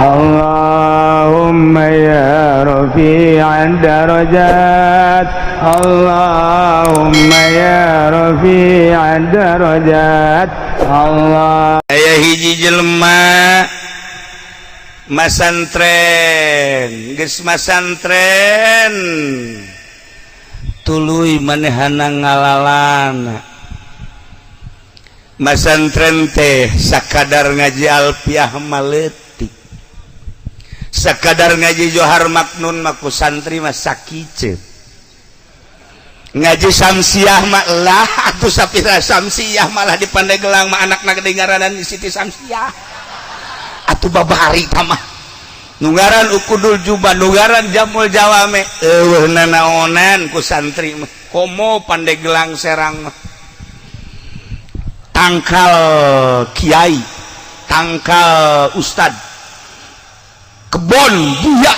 Allahumma ya rafi'ad darajat Allahumma ya rafi'ad darajat Allah. Aya hiji jelema masantren geus masantren tuluy manehana ngalalana masantren teh sakadar ngaji alfiah maletik sakadar ngaji johar maknun maku santri mah sakicep ngaji samsiah mah lah atuh sapira samsiah malah di Pandeglang mah anakna gedengaranan di Siti Samsiah atuh babari tamah nungaran ukudul jubah nungaran jamul jawame eueuh nanaonan ku santri mah komo Pandeglang Serang mah tangkal kiai tangkal ustad kebon buya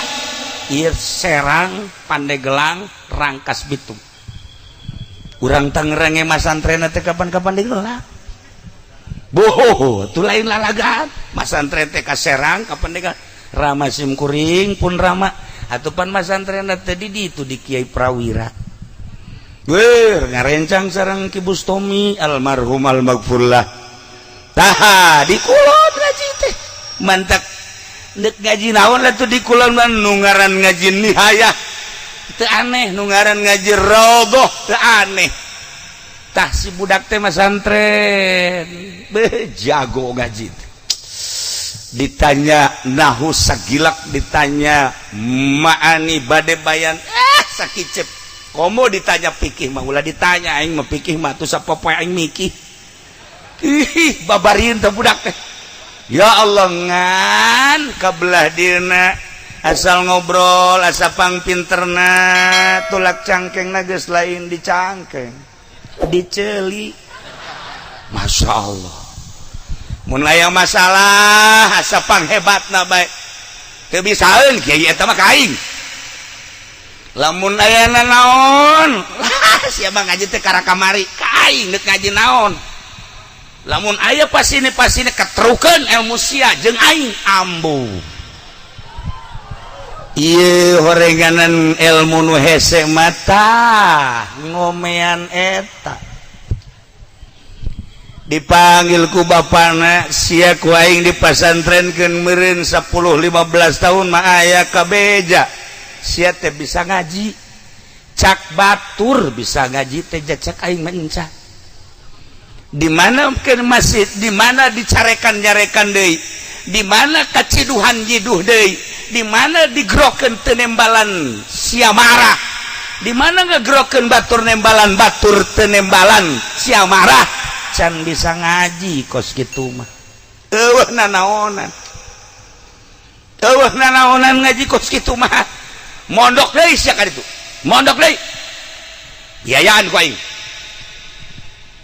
ieu Serang Pandeglang Rangkas Bitung urang Tangerang masantren teh kapan-kapan digelar boh tu lain lalagaan masantren teh ka Serang kapan digelar Rama Simkuring pun Rama atupan masantren teh di ditu di Kiai Prawira wer ngarencang sareng Ki Bustomi almarhum almaghfurlah tah di kulon ngaji teh mantak neuk ngaji naon lah tu di kulon mah nungaran ngaji nihayah teu aneh nungaran ngaji raudhah teu aneh tah si budak teh masantren beh jago ngaji ditanya nahu sagilak ditanya maani bade bayan sakicep komo ditanya pikih mah ulah ditanya aing mah pikih mah tuh sapopoe aing mikih ih babarieun teh budak teh ya Allah ngan kabelah dina asal ngobrol asa pang pinterna tulak cangkengna geus lain dicangkeng diceli Masya Allah mun aya masalah asa pang hebatna bae teu bisaeun kiai eta mah kaing lamun aya naon sia mah ngaji teh kara kamari kaing deuk ngaji naon lamun aya pasine katrukeun ilmu sia jeung aing ambu ieu horenganan ilmu nu hese mata ngomean eta dipanggil ku bapana sia ku aing dipasantrenkeun meureun 10-15 tahun mah aya kabeja sia teh bisa ngaji cak batur bisa ngaji teh cak aing mah encah di mana ke masjid di mana dicarekan-nyarekan deui di mana kaciduhan jiduh deui di mana digrokeun teu nembalan sia marah di mana ngagrokeun batur nembalan batur teu nembalan sia marah can bisa ngaji kos kitu mah eueuh nanaonan ngaji kos kitu mah mondok deui sia ka ditu mondok deui biayaan ku aing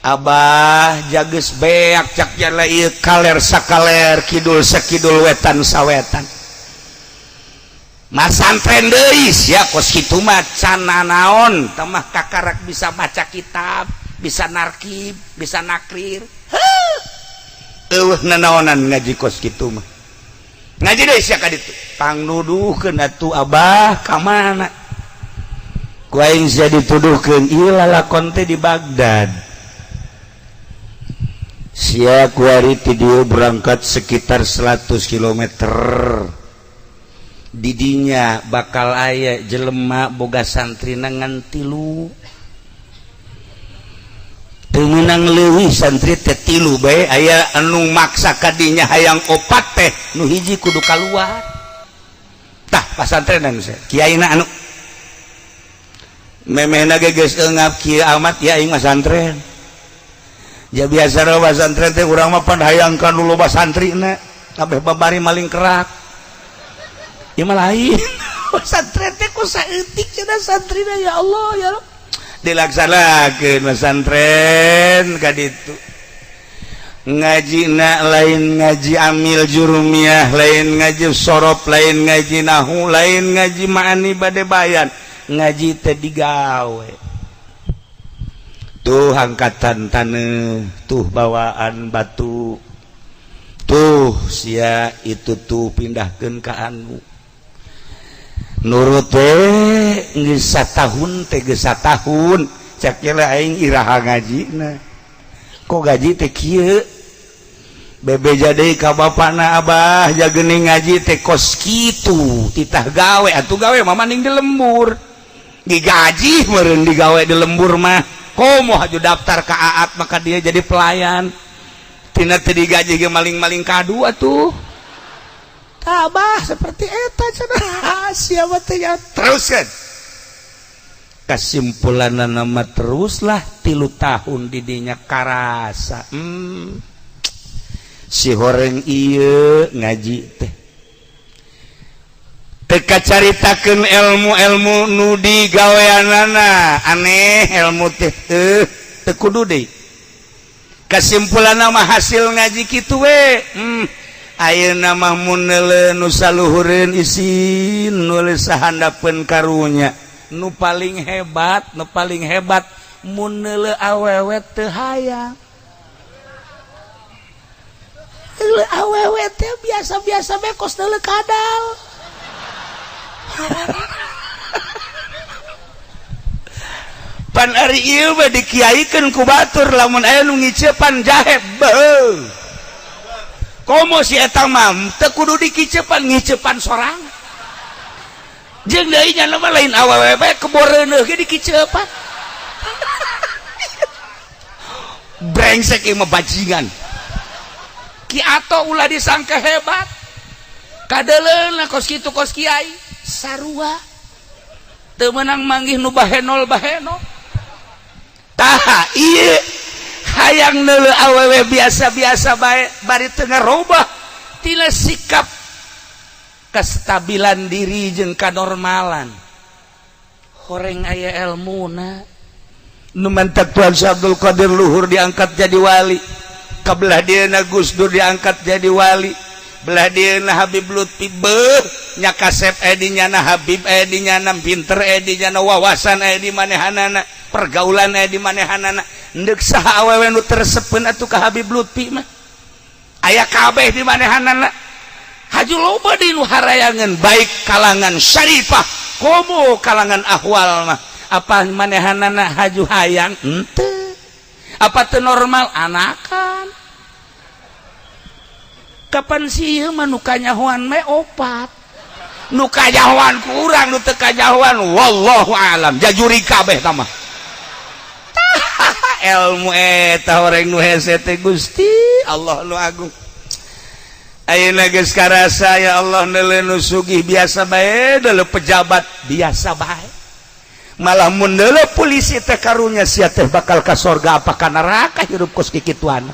abah jageus beak cak jala ieu kaler sakaler kidul sakidul wetan sawetan masantren deui sia kos kitu mah can nanaon teh mah kakarak bisa baca kitab bisa narkib bisa nakrir eueuh nanaonan ngaji kos kitu mah ngaji deui sia ka ditu tang nuduhkeun atuh abah ka mana ku aing sia dituduhkeun ieu lalakon teh di Bagdad sia ku ari ti dieu berangkat sekitar 100 km didinya bakal aya jelema boga santrina ngan 3 teu meunang leuwih santri teh 3 bae aya anu maksa kadinya hayang 4 teh nu hiji kudu kaluar tah pasantrenan sia kiaina anu memehna ge geus eungap kieu amat ya aing mah santren ya biasa rawa santren teh urang mah pan hayangkan dulu loba santrina kabeh babari maling kerak ieu mah lain santren teh ku saeutik cenah santrina ya Allah ya Rabb dilaksanakeun santren ka ditu ngajina lain ngaji amil jurumiyah lain ngaji sorop lain ngaji nahu lain ngaji ma'ani bade bayan ngaji teh digawe tuh angkatan taneuh tuh bawaan batu tuh sia itu tuh pindahkeun ka anu nurut geus satahun teh geus satahun cak aing iraha ngajina kok gaji teh kieu bebeja deui ka bapana abah jagening ngaji teh kos kitu titah gawe atuh gawe mah mending di lembur digaji meureun digawe di lembur mah komo haju daftar ka AAT maka dia jadi pelayan tina teu digaji ge maling-maling kadu atuh tabah seperti eta cenah siapa teh ya teruskeun kesimpulanna nama teruslah 3 tahun di dinya karasa si horeng ieu ngaji teh teka caritakeun ilmu-ilmu nu digaweanana aneh ilmu teh teu kudu deui kesimpulanna mah hasil ngaji kitu we ayeuna mah mun neuleuh nu saluhureun isin nulis sahandapeun karunya nu paling hebat mun neuleuh awewe teu hayang awewe teh biasa-biasa bae kos neuleuh kadal pan ari ieu mah dikiaikeun ku batur lamun aya nu ngiceupan jahe beuh komo si eta mah teu kudu dikiceupan ngiceupan sorangan jeung deui nya mah lain awewe bae keboreuneuh ge dikiceupan brengsek ieu mah bajingan ki ato ulah disangka hebat kadeleuna kos kitu kos kiai sarua teu meunang manggih nu bahenol tah ieu hayang neuleuh awewe biasa-biasa bae bari teu ngarobah tina sikap kestabilan diri jeung kanormalan horeng aya elmuna nu mantak Tuan Abdul Qadir Luhur diangkat jadi wali kabelah dieuna Gus Dur diangkat jadi wali belah dieuna Habib Lutfi beuh nya kasep dinyana Habib dinyana pinter dinyana wawasan di manehanana pergaulan di manehanana endeuh saha awewe nu teresepeun atuh ka Habib Lutfi mah aya kabeh di manehanana haju loba di nu harayangan baik kalangan syarifah komo kalangan ahwal mah apa manehanana haju hayang henteu apa teu normal anakan kapan sieun mah nu kanyahoan mah opat nu kanyahoan ku urang nu teu kanyahoan wallahu alam jajuri kabeh tah mah ilmu eta horeng nu hese teh Gusti Allah nu agung ayeuna geus karasa ya Allah neuleuh nu sugih biasa bae neuleuh pejabat biasa bae malah mun neuleuh polisi teh karunya sia teh bakal ka surga apa ka neraka hirup kos kikituan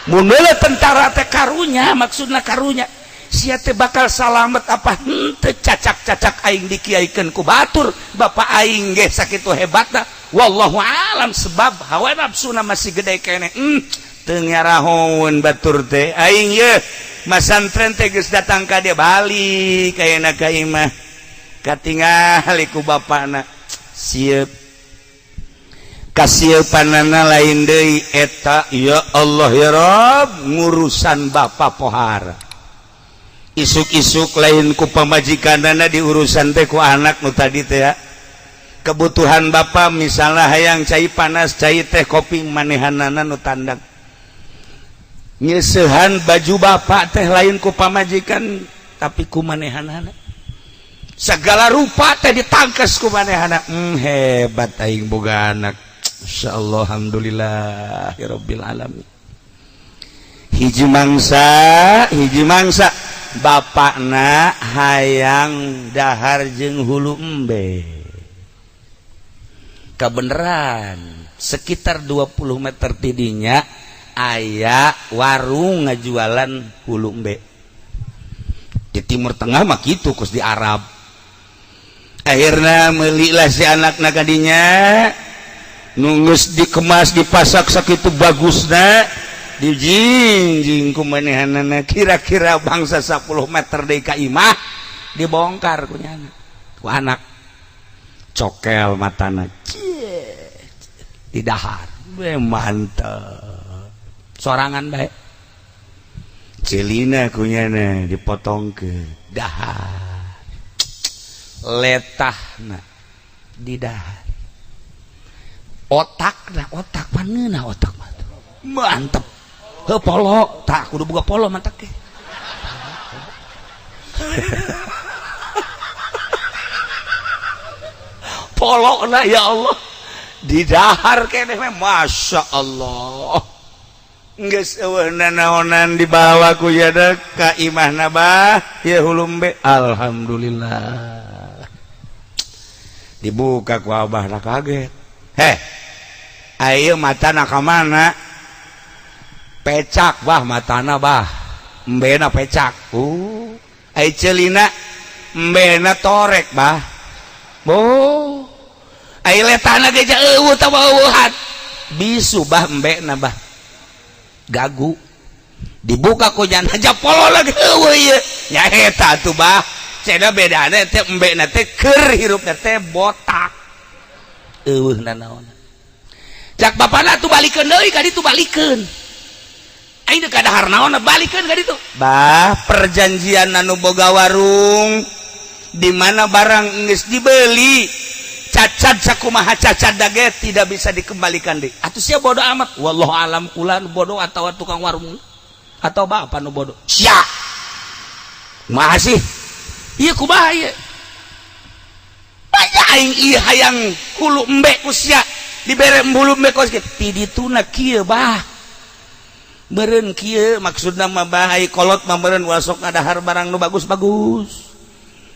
mun neuleuh tentara teh karunya maksudna karunya sia teh bakal salamet apa henteu cacak-cacak aing dikiaikeun ku batur bapak aing ge sakitu hebatna wallahu alam sebab hawa nafsuna masih gede kene teu ngarahoun batur teh aing ye masantren teh geus datang ka dia balik ayeuna ka imah katingali ku bapana sieup kasiepanana lain deui eta ya Allah ya Rabb ngurusan bapa pohara isuk-isuk lain ku pamajikanana diurusan teh ku anak nu tadi teh ya kebutuhan bapa misalnya hayang cai panas cai teh kopi manehanana nu tandang nyeusehan baju bapak teh lain ku pamajikan tapi ku manehanana segala rupa teh ditangkes ku manehanana hebat aing boga anak insyaallah alhamdulillahirabbil alamin hiji mangsa bapakna hayang dahar jeung hulu embe kabeneran sekitar 20 meter tidinya aya warung ngajualan hulu embe di timur tengah mah kitu kus di Arab akhirna meuli lah si anakna kadinya nunggus dikemas dipasak sakitu bagusna dijinjing ku manehanana kira-kira bangsa 10 meter deui ka imah dibongkar ku nyana ku anak cokel matana di dahar we mantep sorangan bae celina kunyana dipotong ke dahar letahna di dahar otak paneuna otak mantep heuh polo tak kudu boga polo mantap ke polo na ya Allah di dahar kene masya Allah geus eueuhna naonan dibawa ku yada ka imahna bah ya hulumbe alhamdulillah dibuka ku abah na kaget ayeuna matana ka mana pecak bah matana bah embena pecak ai celina embena torek bah ai letana ge eueuh tah eueuhan bisu bah embena bah gagu dibuka ku jana aja polo lagi eueuh ieu nya eta atuh bah cenah bedana teh embena teh keur hirupna teh botak eueuhna naon cak bapana tuh balikeun deui ka ditu balikeun aing teh kadahar naon balikeun ka ditu bah perjanjian anu boga warung di mana barang geus dibeli cacat sakumaha cacat dage tidak bisa dikembalikan deh atuh sia bodoh amat wallahu alam kula nu bodoh atawa tukang warung atau bapak nu bodoh sia masih ieu kumaha ieu banyak aing ieu hayang hulu embe ku sia dibere embulu embe kos ti dituna kieu bah meureun kieu maksudna mah bahai kolot mah meureun wasok ngadahar barang nu bagus-bagus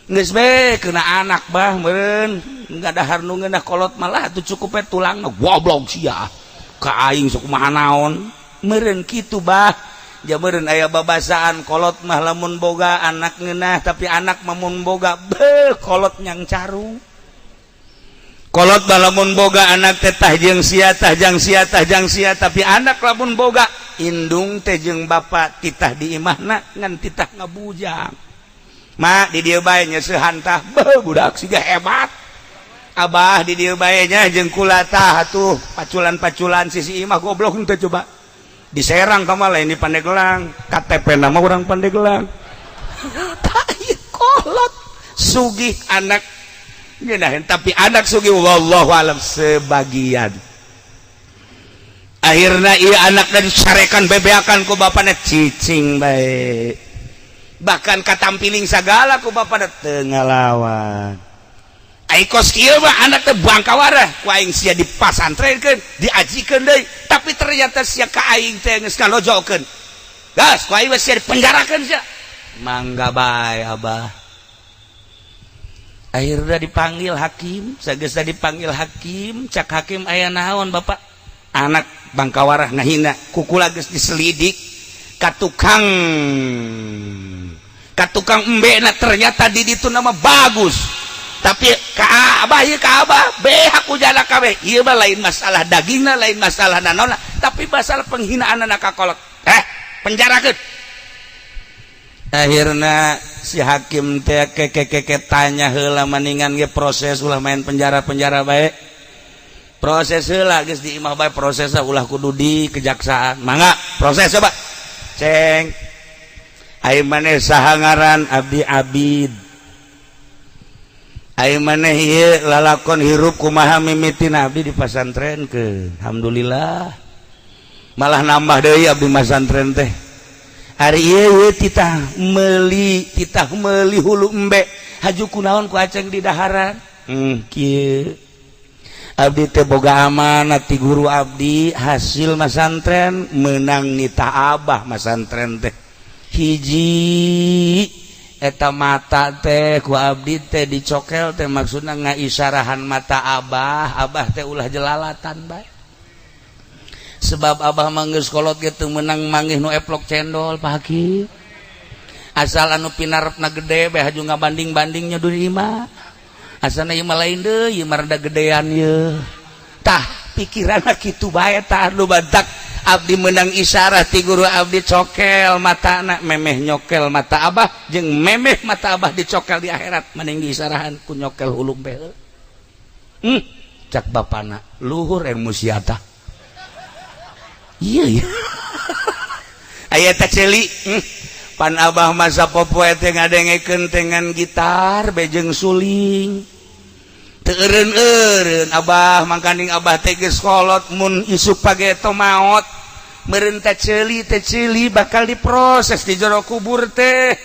geus be keuna anak bah meureun ngadahar nu ngeunah kolot malah atuh cukup tulangna goblok sia ka aing sok kumaha naon meureun kitu bah ja meureun aya babasaan kolot mah lamun boga anak ngeunah tapi anak mah mun boga beuh kolot nyang carung kolot mah lamun boga anak teh tah jeung sia tapi anak lamun boga indung teh jeung bapa titah di imahna ngan titah ngabujang mak di dieu bae nya seuhan tah beuh budak siga hebat abah di dieu bae nya jeung kula tah atuh paculan-paculan sisi imah goblok teh coba diserang ka lain di Pandeglang KTP nama urang Pandeglang tah ieu kolot sugih anak ngeunaheun tapi anak sugih wallahu alam sebagian akhirna ieu anakna disarekan bebeakan ku bapana cicing bae bahkan katampiling sagala ku bapana teu ngalawan ai kos kieu mah anak teh bangkawara ku aing sia dipasantrenkeun diajikeun deui tapi ternyata sia ka aing teh geus kalojokeun gas ku aing sia dipenjarakeun sia mangga bae abah akhirna dipanggil hakim sageusna dipanggil hakim cak hakim aya naon bapak anak bangkawarah ngahina kukula geus diselidik katukang embena ternyata di ditu nama bagus tapi ka abah beha ku jana kabeh ieu mah lain masalah dagingna lain masalah nanona tapi masalah penghinaan anak kakolot penjarakeun akhirna si hakim teh keke tanya heula maningan ge proses ulah main penjara bae proses heula geus di imah bae prosesna ulah kudu di kejaksaan mangga proses coba ceng ai maneh saha ngaran abdi abid ai maneh ieu lalakon hirup kumaha mimitin abdi di pasantren ke alhamdulillah malah nambah deui abdi pasantren teh hari ieu titah meuli hulu embe haju kunaon ku aceng di daharan kieu abdi teh boga amanat ti guru abdi hasil masantren menang nitah abah masantren teh hiji eta mata teh ku abdi teh dicokel teh maksudna ngaisyarahan mata abah teh ulah jelalatan bae sebab abah mah geus kolot ge teu meunang manggih nu eplok cendol pagi asal anu pinarepna gede bae haju ngabanding-bandingnya dunia imah asana ieu mah lain deui ieu mah rada gedean ieu tah pikiranna kitu bae tah anu badak abdi menang isyarat ti guru abdi cokel mata anak memeh nyokel mata abah jeung memeh mata abah dicokel di akhirat mending diisarahan ku nyokel hulung beul cak bapana luhur ilmu siata iya aya teh ceuli pan abah masa popoe teh ngadengekeun dengan gitar bejeng suling teu eureun-eureun abah mangkaning abah teh geus kolot mun isuk pageto maot meureun teh ceuli bakal diproses di jero kubur teh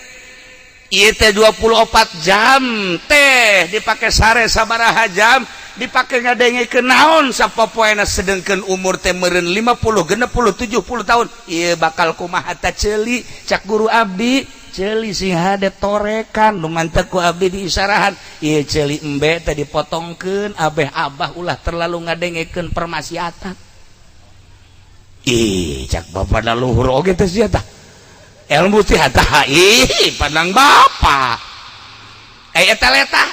ieu teh 24 jam teh dipake sare sabaraha jam dipake ngadengekeun naon sapopoena sedengkeun umur teh meureun 50 60 70 tahun ieu bakal kumaha teh ceuli cak guru abdi ceuli sing hade torekan nu mantep ku abdi diisarahan ieu ceuli embe teh dipotongkeun abeh abah ulah terlalu ngadengekeun permaksiatan ih cak bapana luhur oge teh sia tah ilmu teh tah ih pandang bapak eta letah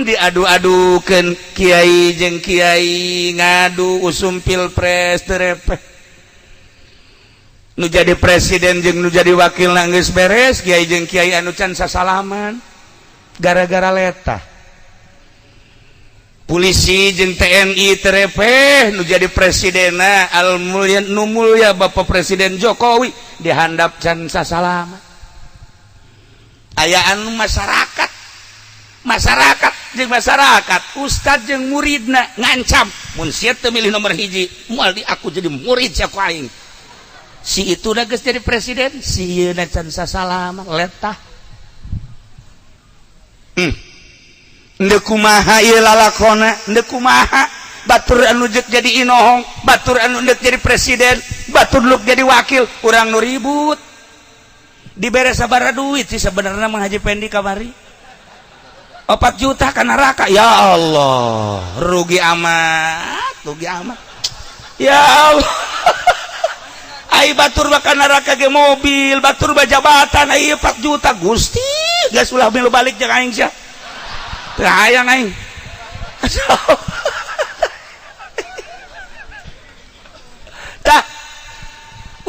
diadu-adukeun kiai jeung kiai ngadu usum pilpres terepeh nu jadi presiden jeung nu jadi wakil geus beres kiai jeung kiai anu can sasalaman gara-gara letah polisi jeung TNI terepeh nu jadi presidena al mulya nu mulya Bapak Presiden Jokowi dihandap can sasalaman aya anu masyarakat jeung masyarakat ustad jeung muridna ngancam mun sia teu milih nomor hiji moal di aku jadi murid sia ku aing si itu na geus jadi presiden si ieu na can sasalaman letah ndeu kumaha ieu lalakonna ndeu kumaha batur anu jeuk jadi inohong batur anu ndeu jadi presiden batur lu jadi wakil urang nu ribut dibere sabaraha duit sih sebenarnya mah Haji Pendi kamari 4 juta ka neraka ya Allah rugi amat ya Allah ai batur ka neraka ge mobil batur ba jabatan ai 4 juta Gusti geus ulah milu balik jeung aing sia teu hayang aing tah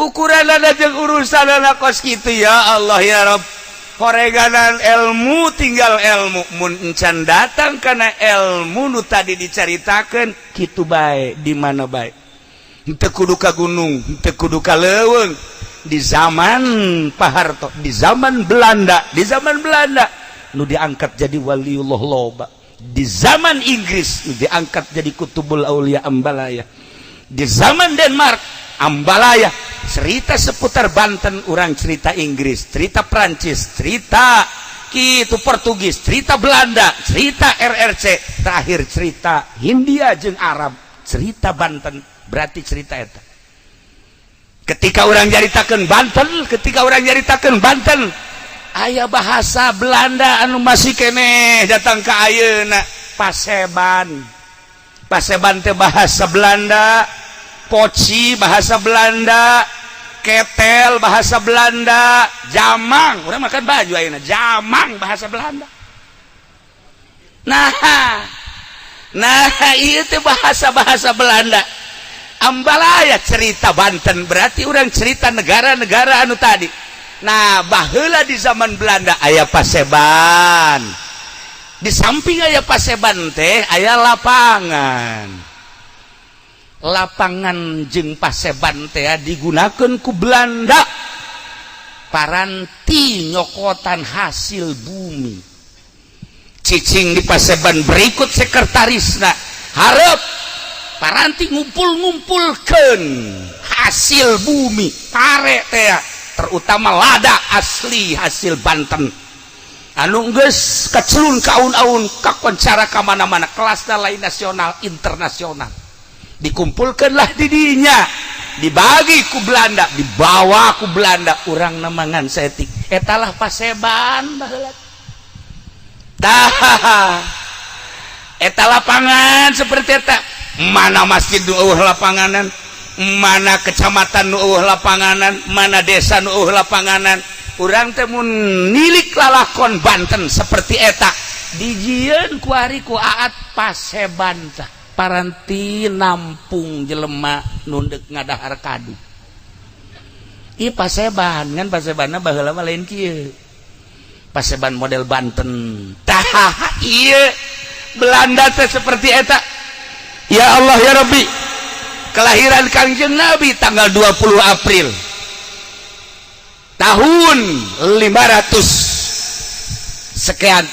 ukuranana jeung urusanana kos kitu ya Allah ya Rabb horeganan ilmu tinggal ilmu mun encan datang kana ilmu nu tadi dicaritakeun kitu bae di mana bae henteu kudu ka gunung henteu kudu ka leuweung di zaman Pak Harto di zaman Belanda nu diangkat jadi waliullah loba di zaman Inggris nu diangkat jadi kutubul aulia Ambalaya di zaman Denmark Ambalaya cerita seputar Banten orang cerita Inggris cerita Prancis cerita kitu Portugis cerita Belanda cerita RRC terakhir cerita Hindia jeung Arab cerita Banten berarti cerita eta ketika orang nyaritakeun Banten aya bahasa Belanda anu masih keneh datang ka ayeuna Paseban teh bahasa Belanda poci bahasa Belanda ketel bahasa Belanda jamang urang makan baju ayeuna jamang bahasa Belanda nah ieu teh bahasa Belanda Ambalaya cerita Banten berarti urang cerita negara-negara anu tadi nah baheula di zaman Belanda aya Paseban di samping aya Paseban teh aya lapangan jeung Paseban teh digunakeun ku Belanda paranti nyokotan hasil bumi cicing di Paseban berikut sekretarisna hareup paranti ngumpul-ngumpulkeun hasil bumi pare teh terutama lada asli hasil Banten anu geus kacelun kaun-aun kakoncara ka mana-mana kelasna lain nasional internasional dikumpulkanlah di dinya dibagi ku Belanda dibawa ku Belanda urang nemangan setik etalah Paseban baheula tah eta lapangan seperti eta mana masjid nu eueuh lapanganan mana kecamatan nu eueuh lapanganan mana desa nu eueuh lapanganan urang teh mun nilik lalakon Banten seperti eta dijieun ku ari ku aat Paseban tah paranti nampung jelema nu deuk ngadahar kadu ieu Paseban ngan Pasebanna baheula mah lain kieu Paseban model Banten tah ieu Belanda teh seperti eta ya Allah ya Rabbi kelahiran Kangjeng Nabi tanggal 20 April tahun 500 sekian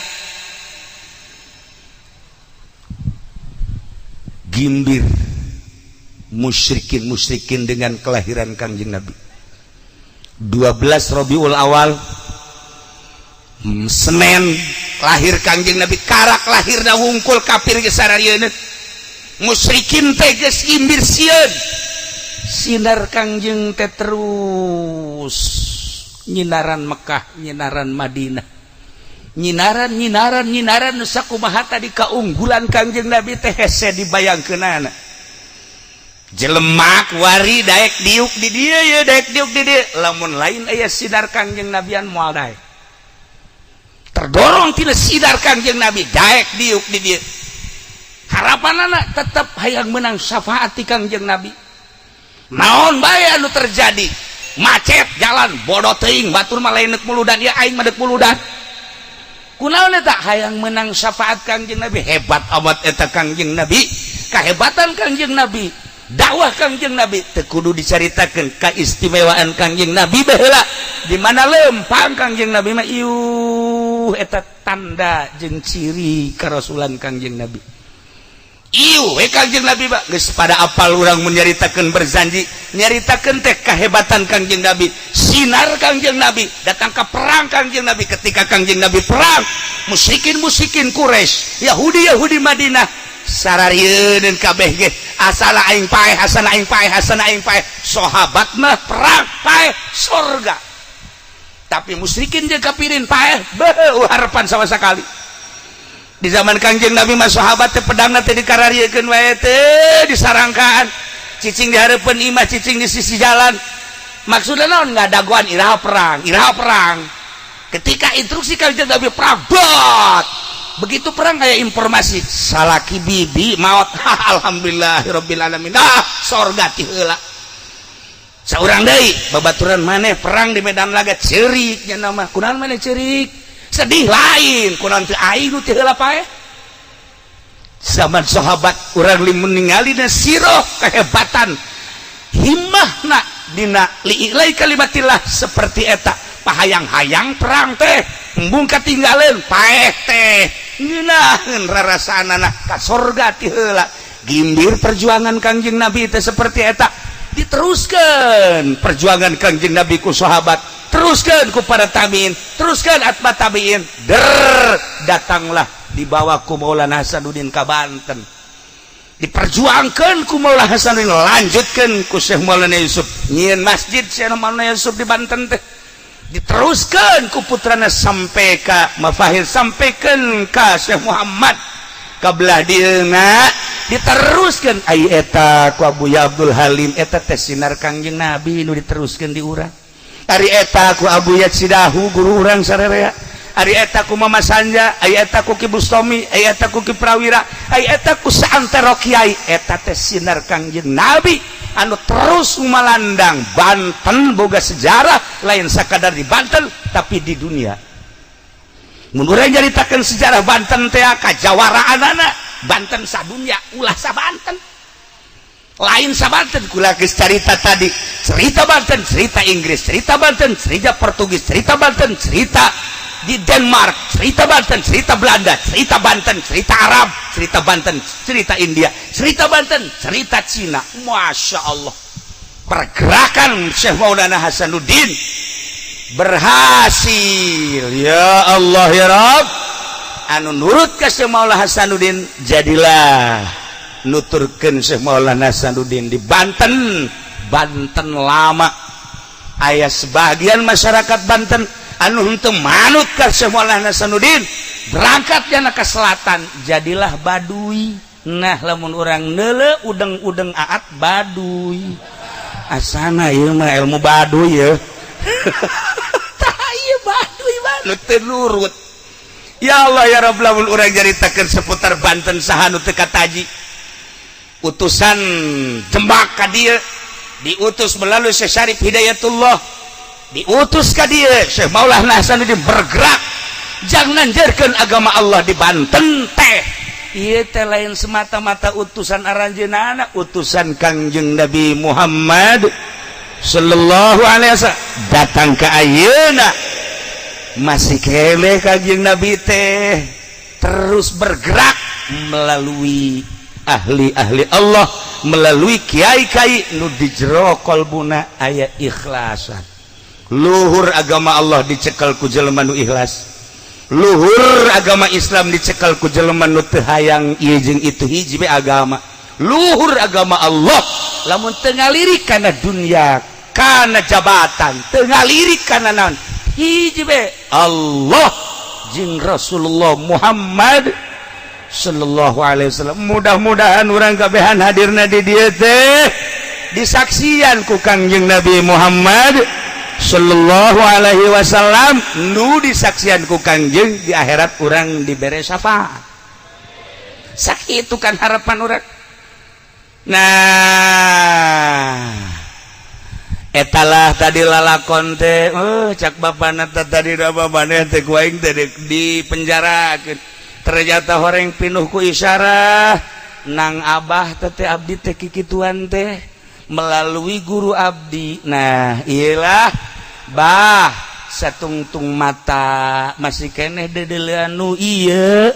gimbir musyrikin dengan kelahiran Kangjeng Nabi. 12 Rabiul Awal Senin lahir Kangjeng Nabi, karak lahirna wungkul kafir ge sararieuna. Musyrikin teh geus gimbir sieun. Sinar Kangjeng teh terus nyinaran Mekah, nyinaran Madinah. Nyinaran sakumaha tadi kaunggulan Kangjeng Nabi teh hese dibayangkeunana. Jelemak wari daek diuk di dieu ye, daek diuk di dieu. Lamun lain aya sinar Kangjeng Nabian moal daek. Terdorong tina sinar Kangjeng Nabi daek diuk di dieu. Harapanana tetep hayang menang syafaat ti Kangjeng Nabi. Naon bae anu terjadi? Macet jalan, bodoh teuing, batur mah lain deuk muludan, ieu aing mah deuk muludan. Kunaon eta hayang menang syafaat Kangjeng Nabi? Hebat amat eta Kangjeng Nabi. Kahebatan Kangjeng Nabi, dakwah Kangjeng Nabi teu kudu dicaritakeun kaistimewaan Kangjeng Nabi baheula. Di mana lempang Kangjeng Nabi mah ieuh eta tanda jeung ciri karasulan Kangjeng Nabi. Ieu we Kangjeng Nabi mah geus pada apal urang mun nyaritakeun berjanji, nyaritakeun teh kahebatan Kangjeng Nabi, sinar Kangjeng Nabi, datang ke perang Kangjeng Nabi. Ketika Kangjeng Nabi perang, musyrikin Quraisy, Yahudi Madinah sararieun kabeh ge asana aing paeh, sahabat mah perang paeh surga. Tapi musyrikin jeung kafirin paeh beuh harapan sama sekali. Di zaman Kangjeng Nabi mah sahabat teh pedangna teh dikarariekeun wae teh disarangkaan. Cicing di hareupeun imah, cicing di sisi jalan. Maksudna naon? Ngadagoan iraha perang. Ketika instruksi Kangjeng Nabi perang, bot. Begitu perang aya informasi salaki bibi maot. Alhamdulillahirabbil alamin. Sorga ti heula. Saurang deui babaturan maneh perang di medan laga ceurik nya nama. Kunaon maneh ceurik? Sedih lain kunaon teu aing nu teu heula paeh. Zaman sahabat urang limun ningalina siroh kahebatan himmahna dina li'ilai kalimatillah seperti eta. Pahayang-hayang perang teh embung katinggaleun paeh teh ngeunaheun rarasanana ka sorga ti heula. Gimbir perjuangan Kangjeng Nabi teh seperti eta. Diteruskeun perjuangan Kangjeng Nabi ku sahabat, teruskan ku para tabiin, teruskan atba tabiin. Datanglah dibawa ku Maulana Hasanuddin ka Banten, diperjuangkan ku Maulana Hasanuddin, lanjutkan ku Syekh Maulana Yusuf nyieun masjid Syekh Maulana Yusuf di Banten teh, diteruskan ku putrana sampai ka Mafahir, sampaikan ka Syekh Muhammad ka belah dieuna, diteruskan ai eta ku Abuya Abdul Halim. Eta teh sinar Kangjeng Nabi nu diteruskan di urang. Ari eta ku Abu Yat Sidahu guru urang sararea, ari eta ku Mama Sanja, ari eta ku Ki Bustomi, ari eta ku Ki Prawira, ari eta ku saantero kiai. Eta teh sinar Kangjeng Nabi anu terus umalandang. Banten boga sejarah lain sakadar di Banten tapi di dunia. Mun urang nyaritakeun sejarah Banten teh kajawaraanana Banten sadunya ulah sa Banten. Lain sabanten kula geus carita tadi, cerita Banten, cerita Inggris, cerita Banten, cerita Portugis, cerita Banten, cerita di Denmark, cerita Banten, cerita Belanda, cerita Banten, cerita Arab, cerita Banten, cerita India, cerita Banten, cerita Cina. Masya Allah, pergerakan Syekh Maulana Hasanuddin berhasil. Ya Allah ya Rabb, anu nurut ka Syekh Maulana Hasanuddin jadilah nuturkeun Syekh Maulana Hasanuddin di Banten. Banten lama aya sebagian masyarakat Banten anu henteu manut ka Syekh Maulana Hasanuddin, berangkatnya ke selatan jadilah Baduy. Nah lamun urang neuleuh udeng-udeng aat Baduy asana ieu mah ilmu Baduy ya. Tah ieu Baduy nu teu nurut. Ya Allah ya Rabb, lamun urang jaritakeun seputar Banten saha nu teu kataji. Utusan Demak ka dieu diutus melalui Syekh Syarif Hidayatullah, diutus ka dieu Syekh Maulana Hasanuddin bergerak jangan nanjeurkeun agama Allah di Banten teh. Ieu teh lain semata-mata utusan aranjeunana, utusan Kangjeng Nabi Muhammad sallallahu alaihi wasallam datang ke ayeuna masih keleh kanjing Nabi teh terus bergerak melalui ahli-ahli Allah, melalui kiai-kiai nu di jero qalbuna aya ikhlasan. Luhur agama Allah dicekel ku jelema nu ikhlas, luhur agama Islam dicekel ku jelema nu teu hayang ieu jeung itu hiji we agama. Luhur agama Allah lamun teu ngalirik kana dunya, kana jabatan, teu ngalirik kana naon, hiji we Allah jeung Rasulullah Muhammad sallallahu alaihi wasallam. Mudah-mudahan urang kabehan hadirna di dieu teh disaksian ku Kangjeng Nabi Muhammad sallallahu alaihi wasallam, nu disaksian ku Kangjeng di akhirat urang dibere syafaat. Sakitu kan harapan urang. Nah, etalah tadi lalakon teh, cak bapana tadi da babana teh ku aing teh dipenjarakeun. Ternyata horeng pinuh ku isyarah, nang abah teh abdi teh kikituan teh melalui guru abdi. Nah, iyalah bah satungtung mata masih keneh dedelean nu ieu.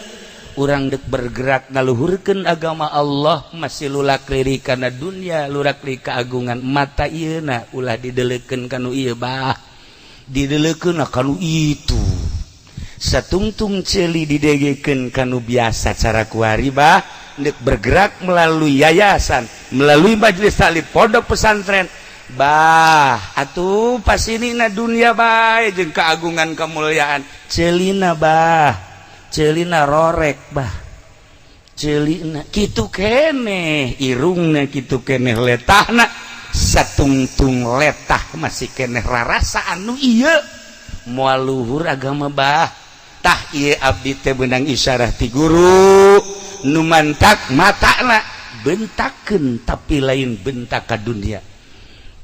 Urang dek bergerak ngaluhurkeun agama Allah, masih lulak lirik kana dunia, lulak lirik keagungan mata ieuna ulah didelekeun kanu ieu bah, didelekeun kanu itu. Satungtung ceuli didegekeun kanu biasa cara kuari bah, dek bergerak melalui yayasan, melalui majelis taklim pondok pesantren. Bah, atuh pasinina dunia bae jeung keagungan kemuliaan ceulina bah. Celina rorek bah, celina kitu keneh irungna, kitu keneh letahna, satungtung letah masih keneh rarasaan nu ieu moal luhur agama bah. Tah ieu abdi teh beunang isyarah ti guru nu mantak matana bentakeun tapi lain bentak ka dunia,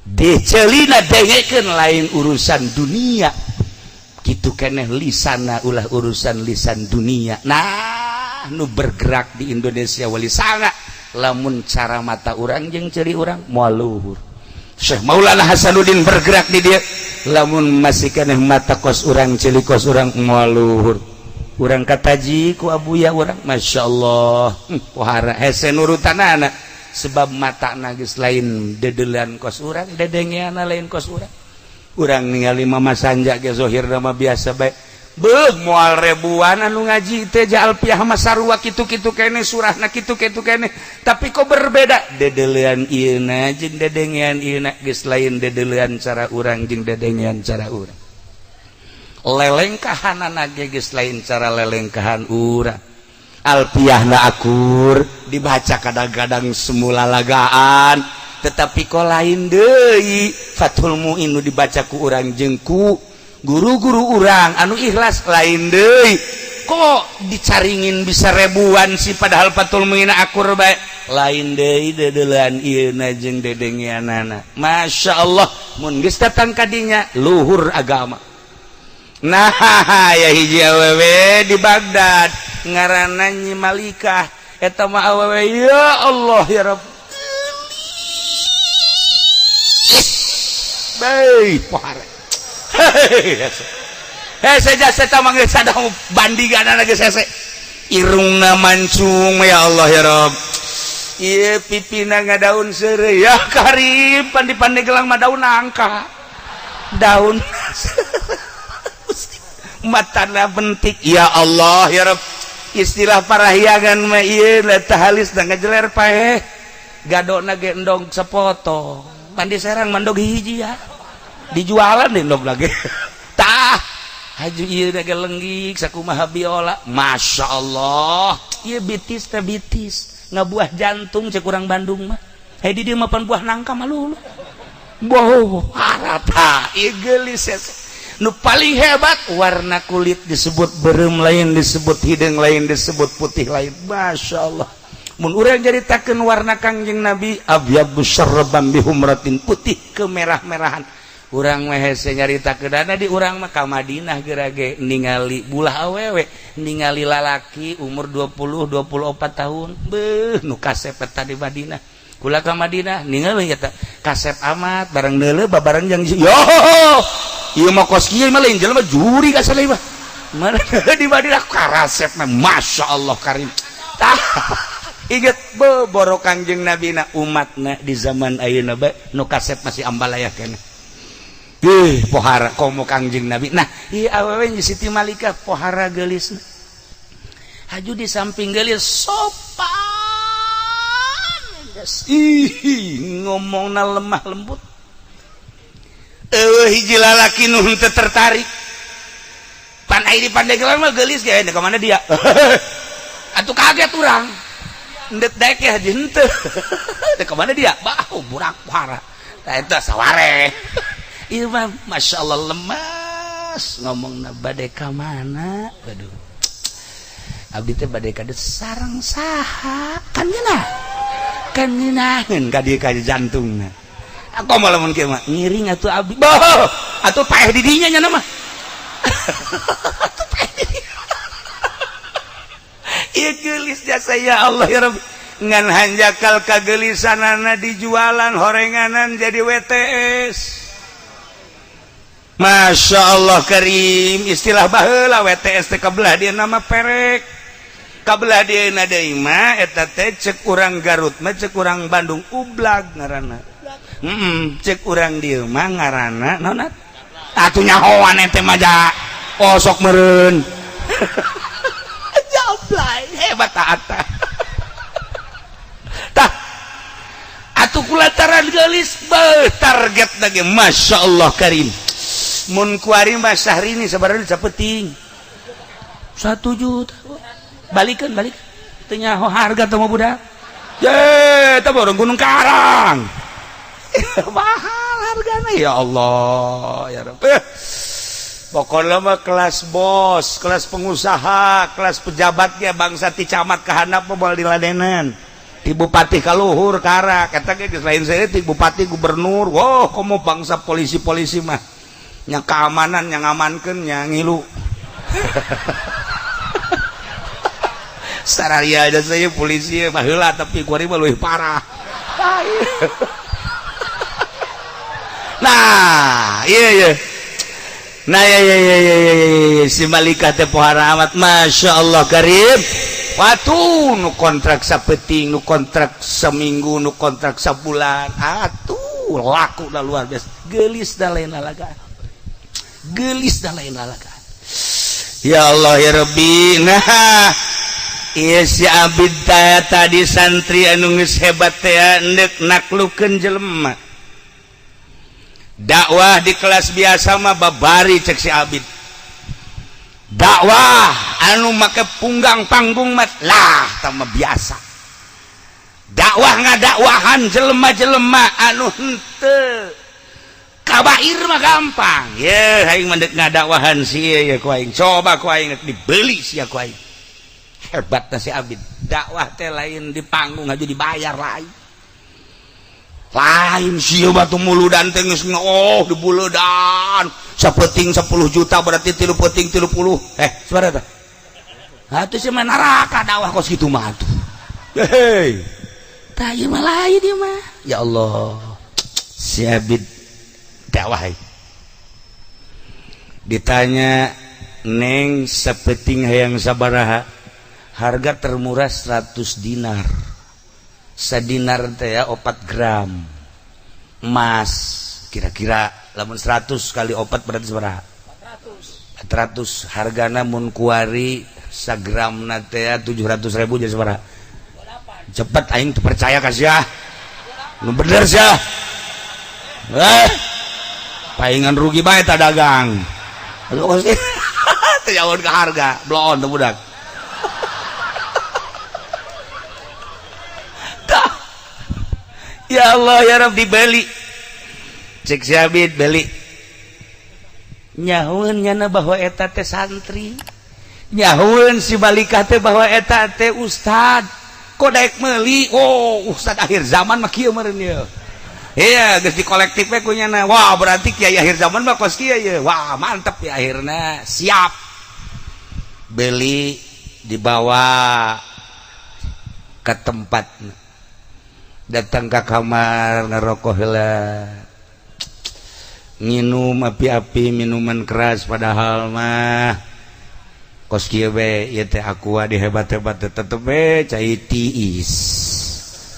decelina dengekeun lain urusan dunia. Kitu keneh lisana ulah urusan lisan dunia. Nah, nu bergerak di Indonesia wali sanga lamun cara mata urang jeung ceri urang moal luhur. Syekh Maulana Hasanuddin bergerak di dia lamun masih keneh mata kos urang celi kos urang moal luhur. Urang kataji ku abuya urang masyaallah pohara hese nurutanana sebab matana geus lain dedeulan kos urang, dedengeana lain kos urang. Urang ningali mama sanja ge zohirna mah biasa bae. Beuh moal rebuan anu ngaji teh ja alfiah mah sarua kitu-kitu keneh surahna kitu-kitu keneh. Tapi kok berbeda dedeulean ieuna jeung dedengean ieuna geus lain dedeulean cara urang jeung dedengean cara urang. Lelengkahanana ge geus lain cara lelengkahan urang. Alfiahna akur dibaca kadang-kadang semula lagaan. Tetapi kok lain deui Fathul Muin nu dibaca ku urang jeung ku guru-guru urang anu ikhlas lain deui. Kok dicaringin bisa ribuan sih padahal Fathul Muin akur bae lain deui dedeulean ieuna jeung dedengeanana. Masyaallah mun geus datang ka dinya luhur agama. Nah, ya hiji awewe di Baghdad ngaranna Nyi Malikah eta mah awewe ya Allah ya Rabb. Baik, pohare. Saja saya manggil sadang bandingan lagi saya. Irungna mancung ya Allah ya Rob. Iya pipina ngadaun seure ya karim pandi-pandi gelang mah daun angka. Daun matana bentik ya Allah ya Rob. Istilah parahyangan mah ieu letah halis da ngajeler paeh. Gadona ge endong sepotong. Pandi serang mandog hiji ya dijualan deh dong lagi tah haju ieu ge lenggik sakumaha biola masyaallah ieu bitis teh bitis ngabuah jantung cek urang Bandung mah di dieu mah pan buah nangka mah lulu boh harata ieu geulis nu paling hebat warna kulit disebut beureum lain disebut hidung lain disebut putih lain masyaallah. Mun urang nyaritakeun warna Kangjeng Nabi abyadu syarban bihumratin putih kemerah-merahan. Urang mah hese nyaritakeunana di urang mah ka Madinah gerage ningali bulah awewe, ningali lalaki umur 20 24 tahun. Beuh nu kasepet di Madinah. kula ka Madinah ningali eta kasep amat bareng neuleuh babareng yang yo ieu mah kos kieu mah lain jelema juri ka saleh mah mana di Madinah karasep mah masyaallah karim tah inget boro Kangjeng Nabi na umatna di zaman ayeuna bae nu kasep masih ambalaya keneh pohara komo Kangjeng Nabi nah ieu awewe Siti Malikah pohara geulisna haju di samping geulis sopan ngomongna lemah lembut hiji lalaki nu henteu tertarik pan aya di Pandeglang mah geulis ge ka mana dia atuh kaget urang ndet daek ya henteu ka mana dia bau burak pohara tah eta saware ieu mah masyaallah lemas ngomongna bade ka mana waduh abdi teh bade ka sareng saha kan geuna kan ngeunaheun ka dieu ka jantungna aku malah mun kieu mah ngiring atuh abdi boh atuh paeh di dinya nya mah atuh paeh di dinya ieu geulis jasa ya Allah ya Rabbi ngan hanjakal kageulisanana dijualan horenganan jadi WTS Masya Allah karim istilah baheula WTS teh kabelah dia nama perek kabelah dia deui mah eta teh cek urang Garut mah cek urang Bandung ublag ngaranna cek urang dieu mah ngaranna naon atuh nyahoan teh mah ja osok meureun jablay hebat taata tah atuh kulataran geulis target lagi Masya Allah karim mun kuari Mbak Syahrini sabaraha sapeting 1 juta balikeun teu nyaho harga teh mah budak ye teh borong Gunung Karang mahal hargana ya Allah ya Rabb pokokna mah kelas bos kelas pengusaha kelas pejabatnya bangsa ti camat ka handap moal diladenan ti bupati ka luhur karak eta ge geus lain saeutik ti bupati gubernur woh komo bangsa polisi-polisi mah nya keamanan yang ngamankeun nya ngilu sararia aja saya polisi baheula tapi kuari mah leuwih parah nah iya nah ya si Malikah teh pohara amat Masya Allah karim watu nu kontrak sapeting nu kontrak seminggu nu kontrak sabulan atuh laku da luar biasa geulis da lain lalagaan gelis dan lain lalagaan ya Allah ya Rabbi nah ieu si abid tadi santri anu geus hebat teh endek naklukeun jelema dakwah di kelas biasa mah babari cek si abid dakwah anu make punggang panggung mah lah tah mah biasa dakwah ngadakwahan jelema-jelema anu henteu kabair mah gampang ye aing mendek ngadakwahan sia ya ku aing coba ku aing dibeli sia ku aing hebatna si abid dakwah teh lain di panggung aja dibayar lain sia batu muludan teh geus dibuleudan sapeting 10 juta berarti 3 peuting 30 sabaraha tah atuh sia mah neraka dakwah kos kitu mah atuh hei tah ieu mah lain ieu mah ya Allah si abid dakwah ditanya neng sapeting hayang sabaraha harga termurah 100 dinar sadinar teh ya 4 gram emas kira-kira lamun 100 kali 4 berarti sabaraha 400 hargana mun kuari sagramna teh 700.000 jadi sabaraha cepet aing teu percaya ka sia nu bener sia paingan rugi bae ta dagang teu nyaun ka harga bloon teh budak ya Allah ya Rabb dibeli cek si abid beli nyahueun nyana bahwa eta teh santri nyahueun si Malikah teh bahwa eta teh ustad kok daek meuli ustad akhir zaman mah kieu meureun ye iya geus di kolektif we ku nyana wah berarti kiai akhir zaman mah kos kieu ye wah mantep ya akhirna siap beli dibawa ke tempatna datang ke kamar ngerokok heula nginum api-api minuman keras padahal mah kos kieu we ieu teh aqua dihebat-hebat tetep we cai tiis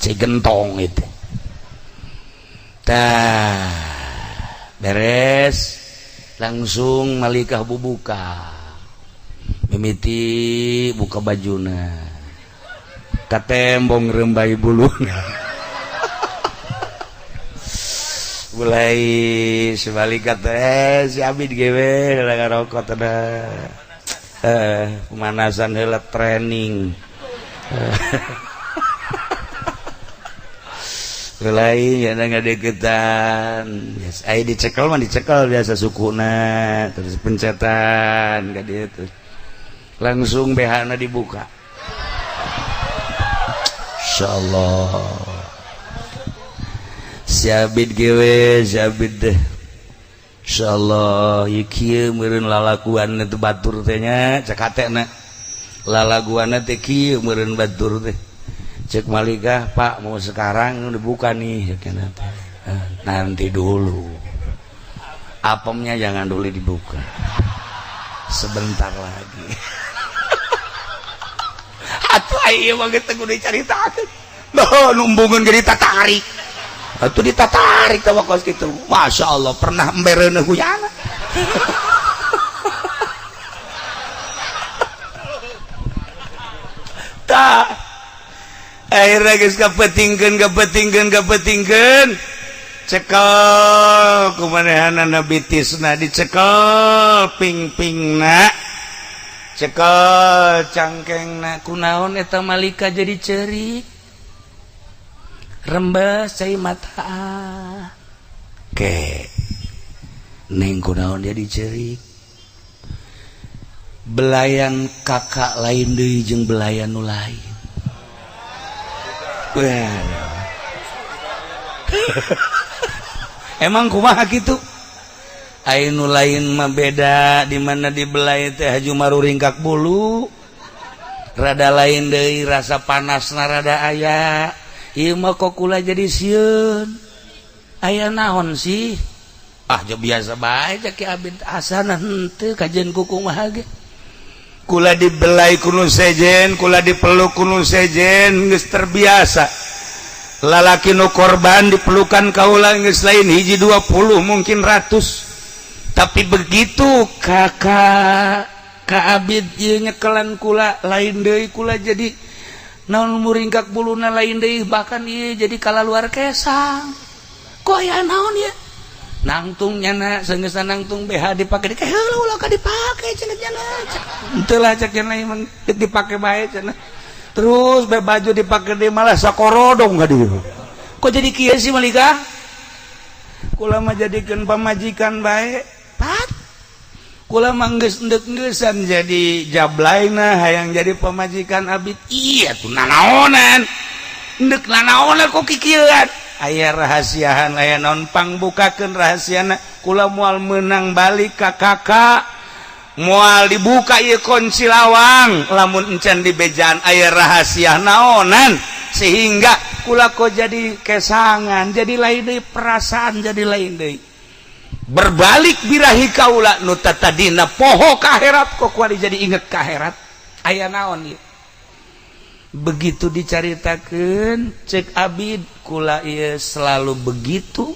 cai gentong itu tah beres langsung malikah bubuka mimiti buka bajuna katembong rembai bulunya mulai sebalik kata si Abid gewe lagi rokok ada pemanasan heula training mulai ya nggak deketan yes, ayo dicekel mah dicekel biasa sukuna terus pencetan gak dia tuh langsung BH-na dibuka insyaallah si Abid gewe si Abid deh insyaallah ieu kieu meureun lalakuan teh batur teh nya cek hatena lalaguanna teh kieu meureun batur teh cek malikah Pak mau sekarang dibuka nih nanti dulu apemnya jangan dulu dibuka sebentar lagi atuh ieu mah geus kudu dicaritakeun noh numbungeun ge ditatarik atuh ditatarik teh kos kitu masyaallah pernah embereuneuh kuyana tah akhirnya geus kapetingkeun cekel kumanehanana bitisna dicekel ping-pingna cekel cangkengna kunaon eta malika jadi ceurik rembes cai mata ke neng kunaon jadi ceurik belayan kakak lain deui jeung belayan nu lain emang kumaha gitu anu lain mah beda di mana di belai teh haju maru ringkak bulu rada lain deui rasa panasna rada aya ieu mah kok kula jadi sieun aya naon sih ah jo biasa bae cak Abid asana henteu kajen kuku mah ge kula dibelai kuno sejen kula dipeluk kuno sejen geus terbiasa lalaki nu korban dipelukan kaula geus lain hiji 20 mungkin 100 tapi begitu kakak ka Abid ieu nyekelan kula lain deui kula jadi naon muringkak buluna lain deui bahkan ieu jadi kalaluar kesang kok aya naon ya nangtung nyana seunggeusna nangtung BH dipake dike heula ulah ka dipake cenah nyana henteu lah cek cenah mah dipake bae cenah terus be baju dipake deui malah sakorodong ka dieu kok jadi kieu sih malika kula mah jadikeun pamajikan bae pat kula mah geus endeuk-endeusan jadi jablaina hayang jadi pamajikan Abid iya tuh nanaonan endeuk nanaonan kok kikieuan aya rahasiaan aya naon pangbukakeun rahasiana kula moal meunang balik ka kakak moal dibuka ieu kunci lawang lamun encan dibejaan aya rahasia naonan sehingga kula kok jadi kesangan jadi lain deui perasaan jadi lain deui berbalik birahi kaula nu tadina poho ka akhirat kok kuari jadi inget ka akhirat aya naon ieu begitu dicaritakeun cek Abid kula ieu selalu begitu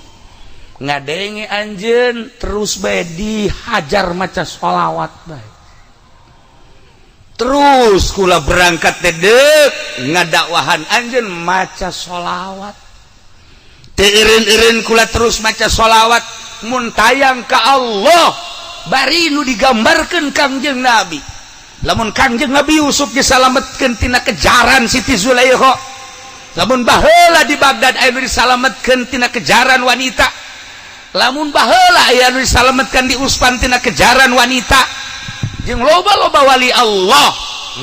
ngadenge anjeun terus bae dihajar maca sholawat bae terus kula berangkat teh deuk ngadakwahan anjeun maca sholawat teu eureun-eureun kula terus maca sholawat mun tayang ka Allah bari nu digambarkeun Kangjeng Nabi lamun Kangjeng Nabi Yusuf disalametkeun tina kejaran Siti Zulaikha lamun baheula di Baghdad aya nu disalametkeun tina kejaran wanita lamun baheula aya nu disalametkeun di Uspan tina kejaran wanita jeung loba-loba wali Allah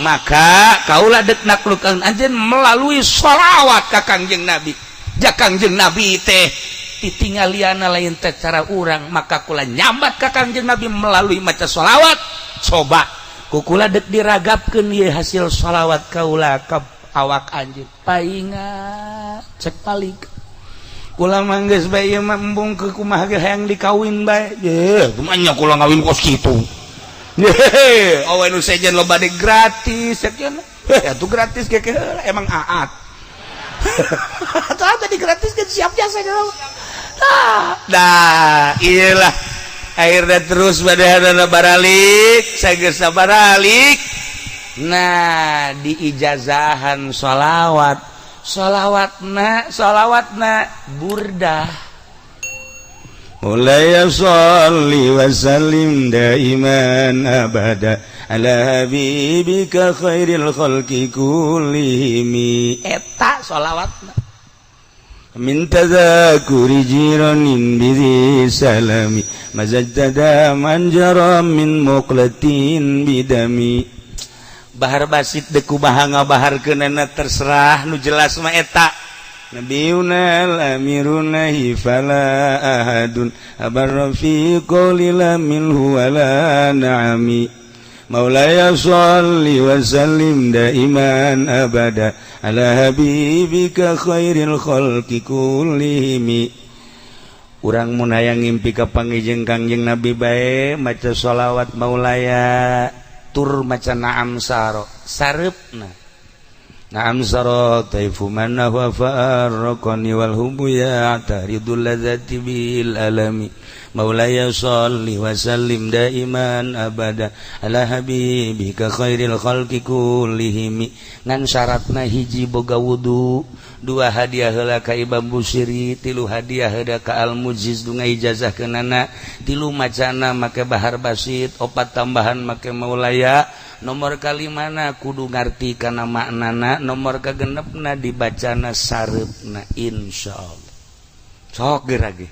maka kaula deuk naklukeun anjeun melalui sholawat ka Kangjeng Nabi jak Kangjeng Nabi teh ditinggaliana lain teh cara urang maka kula nyambat ka Kangjeng Nabi melalui maca sholawat coba kukula dek diragapkeun ieu hasil sholawat kaula ka awak anjeun paingat cek balik ulah manggeus bae ieu mah embung ke kumaha ge hayang dikawin bae ye kumaha nya kula ngawin kos kitu ye awe nu sejen lo bade gratis sakeun atuh gratis ge heula emang aat atuh tadi gratis ge siap jasa dah iyalah akhirnya terus badahana baralik sageus baralik nah di ijazahan sholawatna burdah mulai sholli wa sallim daiman abada ala habibika khairil khalqi kullihim eta sholawatna min tadhakuri jiranin bidhi salami mazajtada manjara min muqlatin bidami bahar basit deku bahanga bahar kenana terserah nu jelas mah eta nabiyuna al-amiruna hifala ahadun abarra fi qawlila minhu wala na'ami maulaya sholli wa sallim daiman abada ala habibika khairil khalqi kullihim urang mun hayang ngimpi ka pangijeng Kangjeng Nabi bae maca sholawat maulaya tur maca na'am saro sareupna na'am saro taifu manna wa farqani wal hubbu ya taridul ladzati bil alami maulaya sholli wa sallim daiman abada ala habibika khairil khalqi kullihim ngan syaratna hiji boga wudu dua hadiah heula ka Imam Busiri tilu hadiah heula ka Al Mujiz dunga ijazah keunana tilu macana make bahar basit opat tambahan make maulaya nomor kalimana kudu ngarti kana maknana nomor kagenepna dibacana sareupna insyaallah sok gerage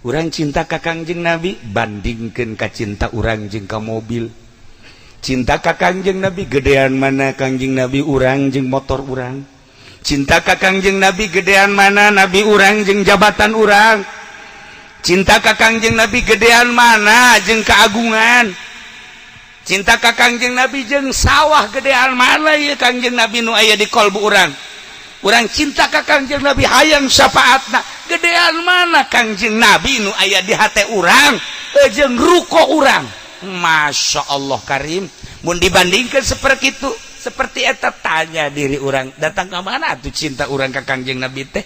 urang cinta ka Kangjeng Nabi bandingkeun ka cinta urang jeung ka mobil cinta ka Kangjeng Nabi gedean mana Kangjeng Nabi urang jeung motor urang cinta ka Kangjeng Nabi gedean mana Nabi urang jeung jabatan urang cinta ka Kangjeng Nabi gedean mana jeung keagungan cinta ka Kangjeng Nabi jeung sawah gedean mana ieu Kangjeng Nabi nu aya di kolbu urang urang cinta ka Kangjeng Nabi hayang syafaatna gedean mana Kangjeng Nabi nu aya di hate urang jeung ruko urang Masya Allah Karim mun dibandingkan seperti itu seperti eta tanya diri orang datang ke mana atuh cinta orang ke Kangjeng Nabi teh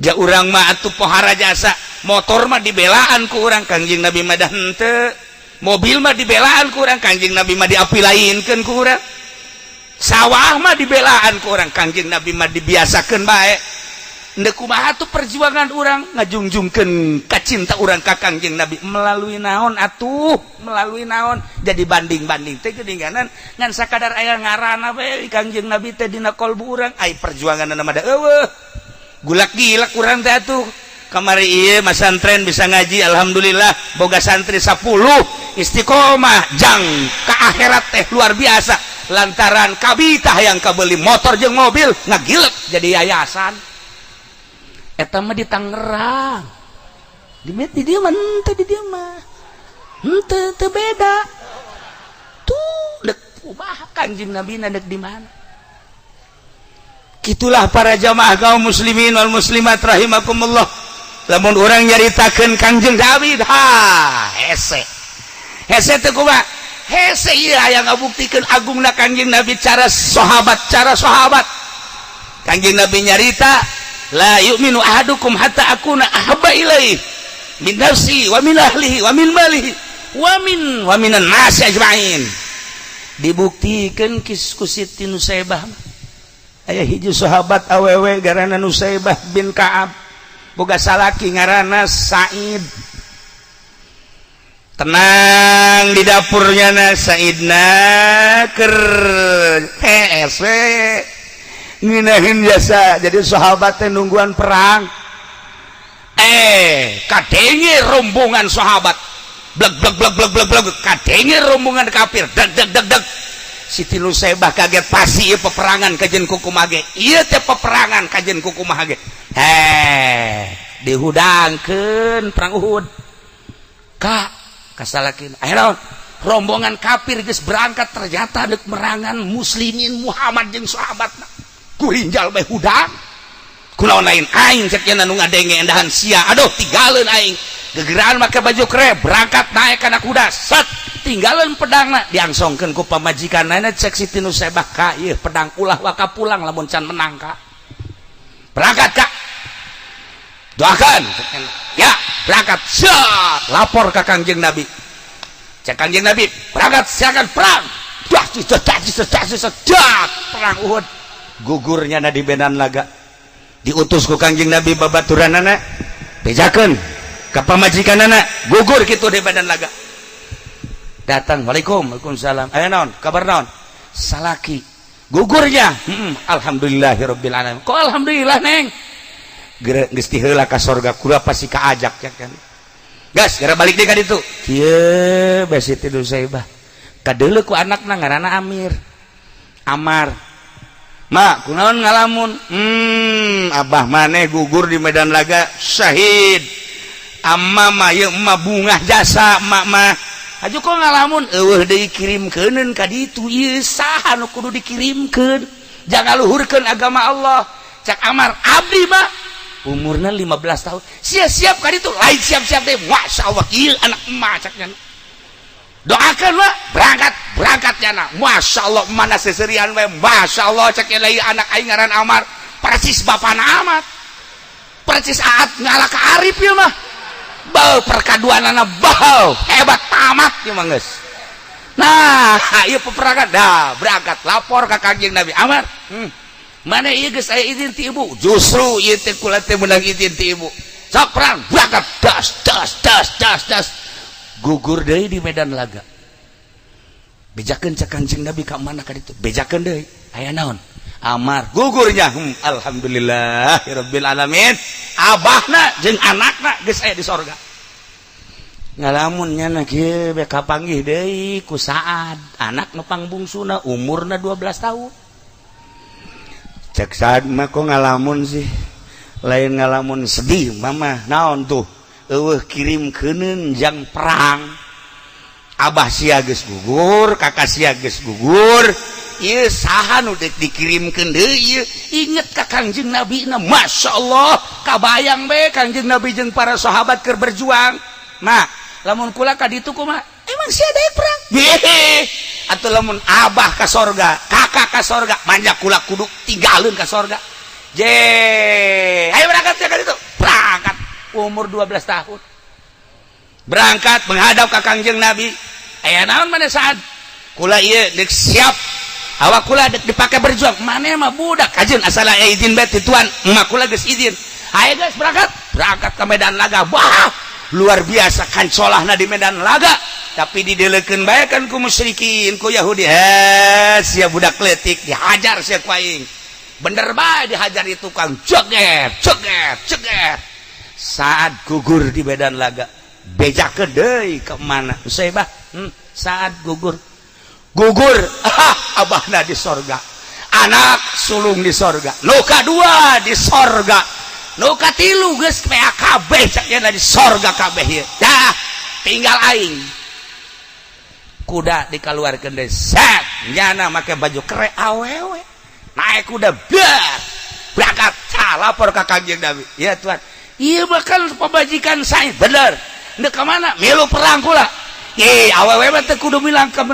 ja urang mah atuh pohara jasa motor mah dibelaan ku urang Kangjeng Nabi mah dah henteu mobil mah dibelaan ku urang Kangjeng Nabi mah diapilainkeun ku urang sawah mah dibelaan ku urang Kangjeng Nabi mah dibiasakeun bae endeu kumaha tuh perjuangan urang ngajungjungkeun ka cinta urang ka Kangjeng Nabi melalui naon atuh melalui naon jadi banding-banding teh geuninganan ngan sakadar aya ngaranna bae Kangjeng Nabi teh dina kolbu urang ai perjuanganna mah da eueuh gulak-gilak urang teh atuh kamari ieu masantren bisa ngaji alhamdulillah boga santri 10 istiqomah jang ka akhirat teh luar biasa lantaran kabitah yang kabeli motor jeung mobil ngagilek jadi yayasan eta mah di Tangerang di dieu mah henteu di dieu mah henteu beda tuh dek kumaha Kangjeng Nabi dek di mana kitulah para jamaah kaum muslimin wal muslimat rahimakumullah lamun urang nyaritakeun Kangjeng Nabi hese teh kumaha hese ieu aya ngabuktikeun agungna Kangjeng Nabi cara sahabat Kangjeng Nabi nyarita la yu'minu ahadukum hatta akuna ahabba ilaihi min nafsi wa min ahlihi wa min malihi wa minan nasi ajma'in dibuktikeun ku Siti Nusaibah aya hiji sahabat awewe ngaranna Nusaibah bin Ka'ab boga salaki ngaranna Said tenang di dapurnya na Saidna keur hese nginahin jasa jadi sahabat teh nungguan perang kadenge rombongan sahabat bleg kadenge rombongan kafir deg Siti Nusaibah kaget pasti ieu peperangan kajen kukumaha ge ieu teh peperangan kajen kukumaha ge dihudangkeun perang Uhud ka kasalakina akhirna rombongan kafir geus berangkat ternyata deuk merangan muslimin Muhammad jeung sahabatna kurinjal bae hudang kunaon lain aing cek nya nu ngadenge endahan sia aduh tinggalin aing gegeran make baju kere berangkat naik kana kuda set tinggalin pedangna diangsongkeun ku pamajikanna cek Siti Nusaibah ka ieu pedang ulah waka pulang lamun can menang ka berangkat Kak doakan ya berangkat set lapor ka Kangjeng Nabi cek Kangjeng Nabi berangkat silakan perang perang Uhud gugurnya na di Medan Laga diutus ku Kangjeng Nabi babaturanana bejakeun ka pamajikanana gugur kitu di Medan Laga datang waalaikumsalam aya naon kabar naon salaki gugurnya alhamdulillahirabbil alamin kok alhamdulillah neng geus ti heula ka sorga kula pasti kaajak ya kan gas gara balik deui ka ditu kieu besi Siti Nusaibah kadeuleu ku anakna ngaranna Amar mak kunaon ngalamun abah maneh gugur di Medan Laga syahid amma mah ye emak bungah jasa emak mah aju kok ngalamun eueuh deui kirimkeuneun ka ditu ieu saha nu kudu dikirimkeun jangan luhurkeun agama Allah cak Amar abdi mah umurna 15 tahun siap-siap ka ditu lain siap-siap teh masyaallah ieu anak emak caknya doakan mah berangkat jana masyaallah mana seserian we masyaallah cak lain anak aing ngaran Amar persis bapana amat persis aat ngalah ka Arif ieu mah bau perkaduanana bau hebat tamat ieu mah geus nah ieu peperangan dah berangkat lapor ka Kangjeng Nabi Amar mana ieu geus aya izin ti ibu justru ieu teh kula teh meunang izin ti ibu sok perang berangkat das gugur deui di Medan Laga bejakeun cak Kangjeng Nabi ka mana ka ditu bejakeun deui aya naon Amar gugurnya alhamdulillahirabbil alamin abahna jeung anakna geus aya di sorga ngalamun nya kieu beka panggih deui ku Saad anak nu pangbungsuna umurna 12 tahun cek Saad mah kok ngalamun sih lain ngalamun sedih mama naon tuh eueuh kirimkeuneun jang perang abah sia geus gugur kakak sia geus gugur ieu saha nu dikirimkeun deui ieu inget ka Kangjeng Nabi na masyaallah kabayang be Kangjeng Nabi jeung para sahabat keur berjuang nah lamun kula ka ditu kumaha emang sia daek perang atuh lamun abah ka sorga kakak ka sorga manja kula kudu tinggalin ka sorga je ayo berangkat ka ditu berangkat umur 12 tahun berangkat menghadap ka Kangjeng Nabi aya naon maneh Saad kula ieu deuk siap awak kula dipake berjuang maneh mah budak ajeun asal aya izin bae ti tuan emak kula geus izin ayo guys berangkat ke Medan Laga wah luar biasa kancolahna di Medan Laga tapi didelekeun bae kan ku musyrikin ku Yahudi sia budak leutik dihajar sia ku aing bener bae dihajar itu tukang joget saat gugur di Medan Laga bejakeun deui ke mana Nusaibah saat gugur abahna di sorga anak sulung di sorga nu kadua di sorga nu katilu geus kabeh caknya di sorga kabeh ieu dah tinggal aing kuda dikaluarkeun deui set nyana make baju kere awewe naik kuda berangkat lapor ka Kangjeng Nabi ya Tuhan ieu bakal pamajikan saya bener ndeu ka mana milu perang kula awewe mah teu kudu milang ka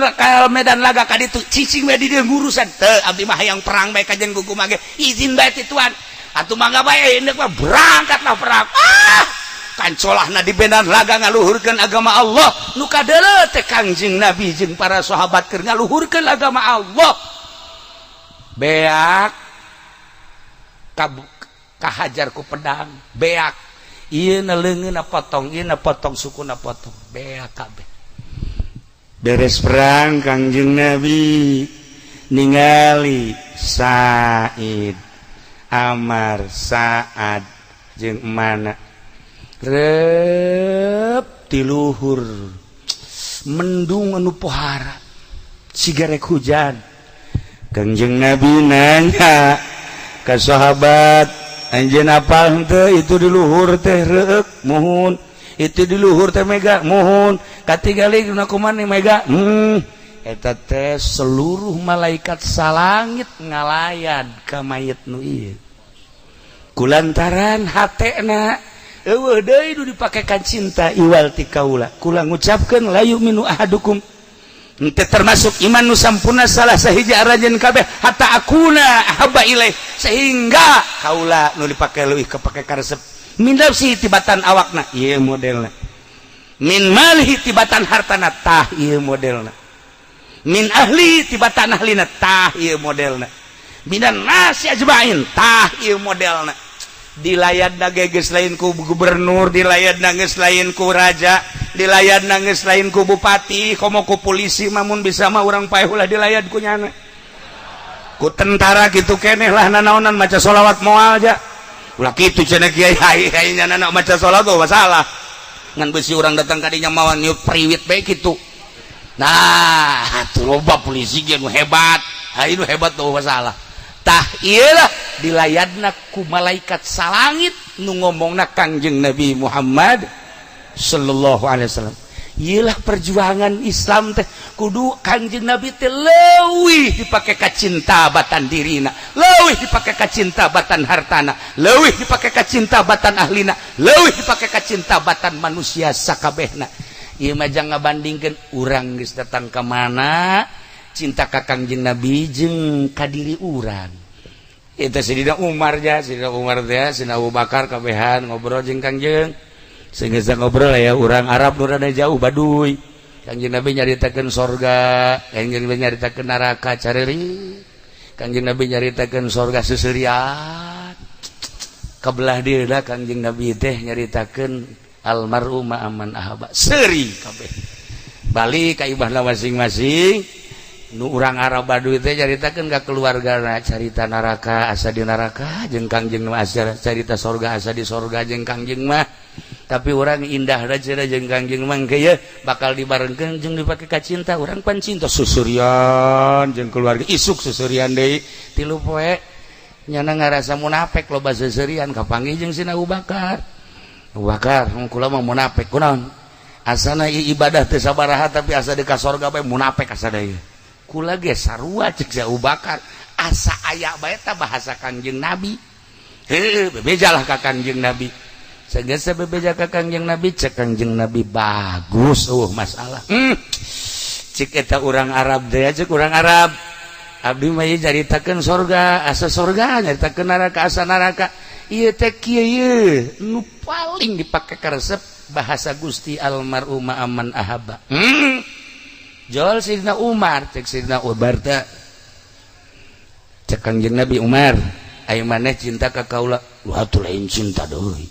Medan Laga ka ditu cicing we di dieu ngurusan teu abdi mah hayang perang bae ka jeung gugu mage izin bae ti Tuan atuh mangga bae endek mah berangkatlah perang kancolahna di Medan Laga ngaluhurkeun agama Allah nu kadeuleu teh Kangjeng Nabi jeung para sahabat keur ngaluhurkeun agama Allah beak kahajar ku pedang beak ieu na leungeunna potong ieu na potong sukuna potong beak kabeh beres perang Kangjeng Nabi ningali Said Amar Saad jeung mana rep ti luhur mendung anu pohara sigarek hujan Kangjeng Nabi nanya ka sahabat anjeun apal henteu itu di luhur teh reuk muhun itu di luhur teh mega muhun katigali kumaha mega eta teh seluruh malaikat salangit ngalayan ka mayit nu ieu kulantaran hatena eueuh deui nu dipakekan cinta iwal ti kaula kula ngucapkeun la yu'minu ahadukum teu termasuk iman nu sampurna salah sahiji arajan kabeh hatta akuna ahabba ilaih sehingga kaula nu dipake leuwih kapake karesep min nafsi tibatan awakna ieu modelna min malhi tibatan hartana tah ieu modelna min ahli tibatan ahlina tah ieu modelna minan nasi ajmain tah ieu modelna dilayadna geus lain ku gubernur dilayadna geus lain ku raja dilayadna geus lain ku bupati komo ku polisi mamun bisa mah urang paeh ulah dilayad ku nyana ku tentara kitu keneh lah nanaonan maca sholawat moal aja ulah kitu cenah kiai hai nyana maca sholawat tuh masalah ngan beusi urang datang ka dinya mawan niup priwit bae kitu nah atuh loba polisi ge nu hebat hai nu hebat tuh masalah tah ieulah dilayadna ku malaikat salangit nu ngomongna Kangjeng Nabi Muhammad sallallahu alaihi wasallam ieulah perjuangan Islam teh kudu Kangjeng Nabi teh leuwih dipake ka cinta batan dirina leuwih dipake ka cinta batan hartana leuwih dipake ka cinta batan ahlina leuwih dipake ka cinta batan manusia sakabehna ieu mah jang ngabandingkeun urang geus datang ka mana cinta ka Kangjeng Nabi jeung ka diri urang eta Sidina Umar ja Sidina Umar teh Sidina Abu Bakar kabehan ngobrol jeung Kangjeng sehingga ngobrol ya urang Arab nu rada jauh baduy Kangjeng Nabi nyaritakeun sorga Kangjeng Nabi nyaritakeun neraka careureut Kangjeng Nabi nyaritakeun sorga seuseurian kabelah dieuna Kangjeng Nabi teh nyaritakeun almar'u ma'aman ahaba seuri kabeh balik ka ibahna masing-masing nu urang Arab baduy teh caritakeun ka keluargana carita neraka asa di neraka jeung Kangjeng mah carita sorga asa di sorga jeung Kangjeng mah tapi urang indah da cenah jeung Kangjeng mah engke ye bakal dibarengkeun jeung dipake ka cinta urang pan cinta susurian jeung keluarga isuk susurian deui 3 poe nyana ngarasa munafik loba susurian kapanggih jeung Sidina Abu Bakar Abu Bakar kula mah munafik kunaon asana ibadah teu sabaraha tapi asa di ka sorga bae munafik asa deui kula ge sarua ceuk Abu Bakar asa aya bae ta bahasa Kangjeng Nabi heuh bebejalah ka Kangjeng Nabi sagasa bebeja ka Kangjeng Nabi cek Kangjeng Nabi bagus masalah cek eta urang Arab teh cek urang Arab abdi mah nyaritakeun sorga asa sorga nyaritakeun neraka asa neraka ieu teh kieu nu paling dipake ka resep bahasa Gusti almar'u ma'aman ahaba jol Sidina Umar cek Sidina Umar teh cek Kangjeng Nabi Umar aya maneh cinta ka kaula lu atuh lain cinta deui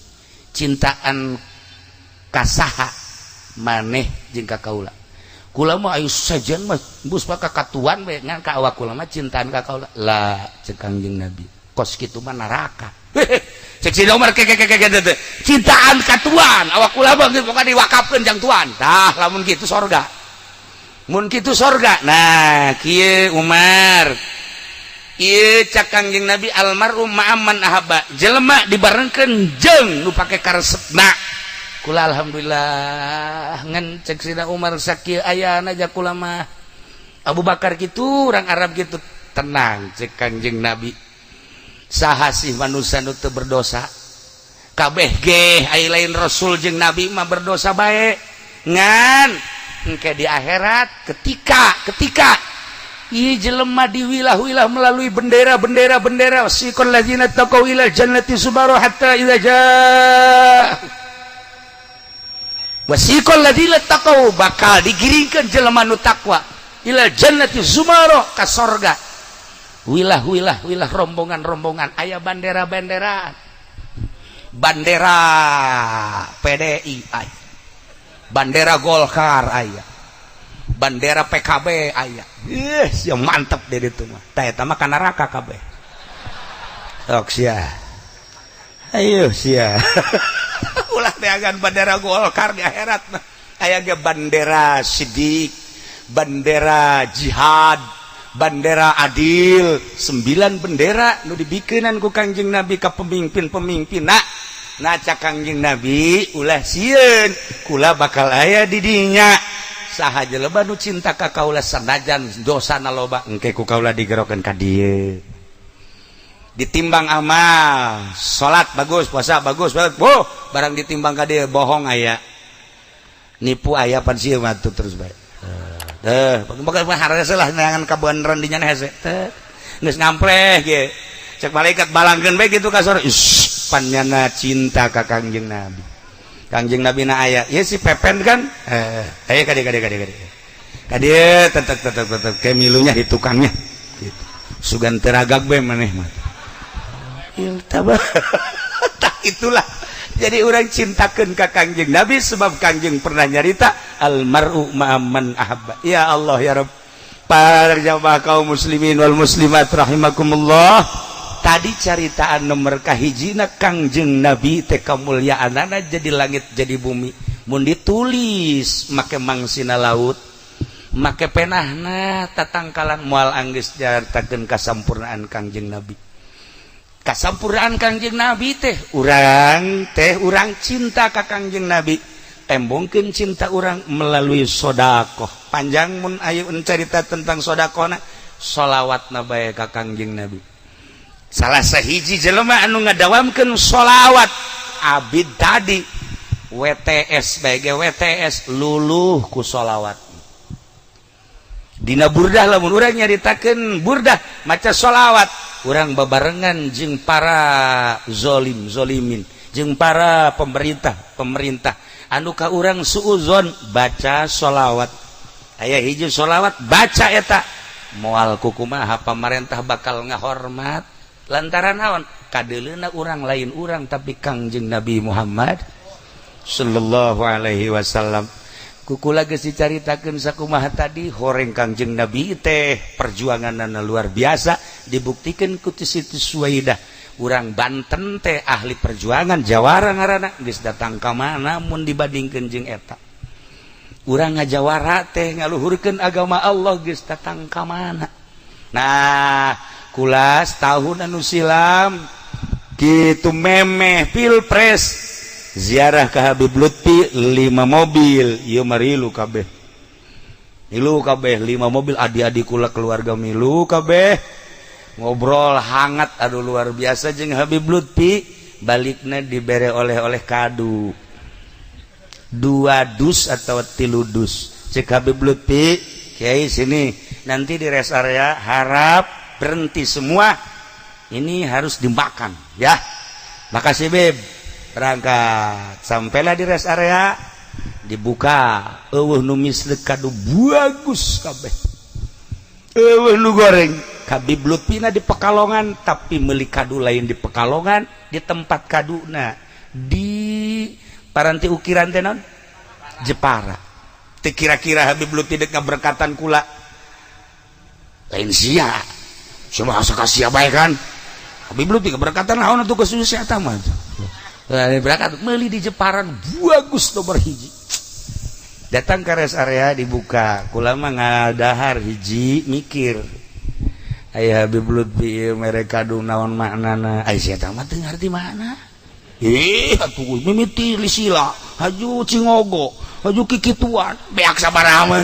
cintaan kasaha maneh jeung ka kaula kula mah aya sajan mah bus ka katuan we ngan ka awak kula mah cintaan ka kaula lah cek Kangjeng Nabi kos kitu mah neraka cek Sidina Umar cintaan katuan awak kula mah pokoknya diwakafkeun jang tuan tah lamun kitu sorga mun kitu sorga nah kieu Umar ieu cak Kangjeng Nabi almarhum ma'aman ahaba jelema dibarengkeun jeung nu pake karesepna kula alhamdulillah ngan cek Sidina Umar sakieu ayana ja kula mah Abu Bakar kitu urang Arab kitu tenang cek Kangjeng Nabi saha sih manusia nu teu berdosa kabeh ge aya lain rasul jeung nabi mah berdosa bae ngan engke di akhirat ketika ieu jelema diwilah-wilah melalui bendera siqal ladzina taqaw ila jannati subhanahu hatta idza jaa wasiqal ladzina taqaw bakal digiringkeun jelema nu takwa ila jannati subhanahu ka sorga wilah rombongan aya bandera PDI aya bandera Golkar aya bandera PKB aya sia mantep deh itu mah tah eta mah ka neraka kabeh sok sia ayo sia ulah beagan bandera Golkar di akhirat mah aya ge bandera Siddiq bandera jihad bandera adil 9 bendera nu dibikeunan ku Kangjeng Nabi ka pemimpin nah cak Kangjeng Nabi ulah sieun kula bakal aya di dinya sahaja loba nu cinta ka kaula sanajan dosana loba engke ku kaula digerokeun ka dieu ditimbang amal salat bagus puasa bagus barang ditimbang ka dieu bohong aya nipu aya pan sieu mah terus bae pokoknya harasa lah neangan kabeneran di nyana hese geus ngampreh ge cek malaikat balangkeun bae kitu ka sore pannyana cinta ka Kangjeng Nabi Kangjeng Nabi na aya ya si Pepen kan aya kade tetep kayak milunya di tukangnya gitu. Sugan teragak be maneh mah itulah jadi orang cintakeun ka Kangjeng Nabi sebab Kangjeng pernah nyarita almar'u ma'amman ahabba ya Allah ya Rabb para jamaah kaum muslimin wal muslimat rahimakumullah tadi caritaan nomor kahijina Kangjeng Nabi teh kamulyaanana jadi langit jadi bumi mun ditulis make mangsina laut make penahna tatangkalan moal anggeus jartakeun kasampurnaan Kangjeng Nabi kasampurnaan Kangjeng Nabi teh urang cinta ka Kangjeng Nabi tembongkeun cinta urang melalui sedekah panjang mun aya carita tentang sedekahna sholawatna bae ka Kangjeng Nabi salah sahiji jelema anu ngadawamkeun sholawat abid tadi WTS bage WTS luluh ku sholawat dina burdah lamun urang nyaritakeun burdah maca sholawat urang babarengan jeung para zolimin jeung para pemerintah anu ka urang suudzon baca sholawat aya hiji sholawat baca eta moal kukumaha pamarentah bakal ngahormat lantaran naon kadeuleuna urang lain urang tapi Kangjeng Nabi Muhammad sallallahu alaihi wasallam kukula geus dicaritakeun sakumaha tadi horeng Kangjeng Nabi teh perjuanganna luar biasa dibuktikan ku Siti Suwaidah urang Banten teh ahli perjuangan jawara ngaranna geus datang ka mana mun dibandingkeun jeung eta urang ngajawara teh ngaluhurkeun agama Allah geus datang ka mana nah kulas tahun anu silam kitu memeh pilpres ziarah ka Habib Lutfi 5 mobil ieu marilu kabeh 5 mobil adik-adik kula keluarga milu kabeh ngobrol hangat aduh luar biasa jeung Habib Lutfi balikna dibere oleh-oleh kadu 2 dus atau 3 dus cek Habib Lutfi kiai sini nanti di rest area harap berhenti semua ini harus dimakan ya makasih Beb berangkat sampailah di rest area dibuka nu misleuk kadu bagus kabeh nu goreng Habib Lutfina di Pekalongan tapi meuli kadu lain di Pekalongan di tempat kaduna di paranti ukiran teh naon Jepara teh kira-kira Habib Lutfi dek ngaberkatan kula lain sia coba asa kasia bae kan Habib Lutfi keberkatan naon atuh kesusu eta mah berangkat meuli di Jeparan bagus nomor hiji datang ke rest area dibuka kula mah ngadahar hiji mikir aya Habib Lutfi mere kadu naon maknana ai sia tah mah teu ngarti mana atuh mimiti lisila haju cingogo haju kikituan beak sabaraha mah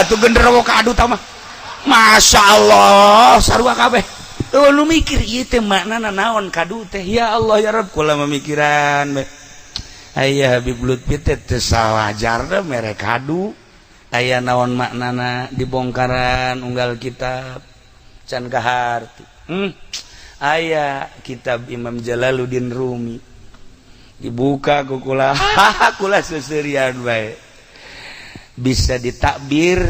atuh genderowo kadu tah mah Masya Allah sarua kabeh lu mikir ieu teh maknana naon kadu teh ya Allah ya Rabb kula memikiran aya Habib Lutfi teh teu sawajarna mere kadu aya naon maknana dibongkaran unggal kitab can kaharti aya kitab Imam Jalaluddin Rumi dibuka ku kula kula seuseureun bae bisa ditakbir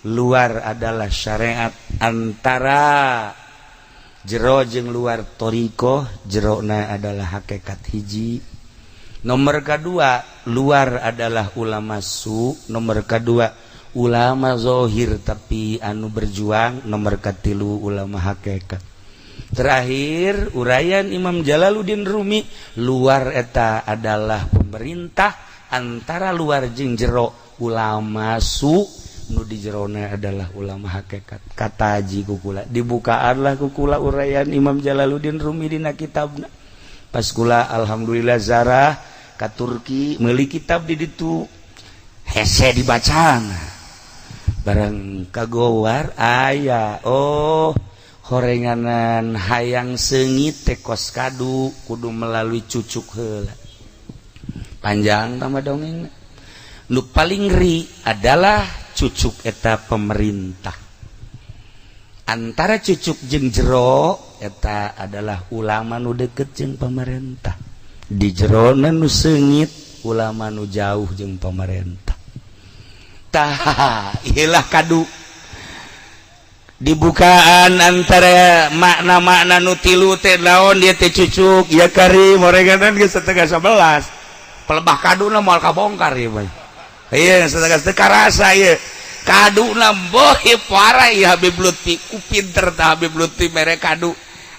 luar adalah syariat antara jero jeung luar toriko jerona adalah hakikat hiji nomor kedua luar adalah ulama su nomor kedua ulama zohir tapi anu berjuang nomor katilu ulama hakikat terakhir urayan Imam Jalaluddin Rumi luar eta adalah pemerintah antara luar jeung jero ulama su nu di jerona adalah ulama hakikat kata haji kukula dibukaanlah kukula urayan Imam Jalaluddin Rumi dina kitabna pas kula alhamdulillah zarah ka Turki meuli kitab di ditu hese dibaca barang kagowar aya horenganan hayang sengit tekos kadu kudu melalui cucuk heula panjang nama dongeng nu paling ngeri adalah cucuk eta pemerintah antara cucuk jeung jero eta adalah ulama nu deket jeung pemerintah di jerona nu sengit ulama nu jauh jeung pemerintah tah ilah kadu dibukaan antara makna-makna nu tilu teh naon dia teh cucuk ya Karim orenganan geus setengah 11 pelebah kaduna moal kabongkar ieu mah ieu setengah teu karasa ieu kaduna boh parah ieu Habib Lutfi ku pinter tah Habib Lutfi mere kadu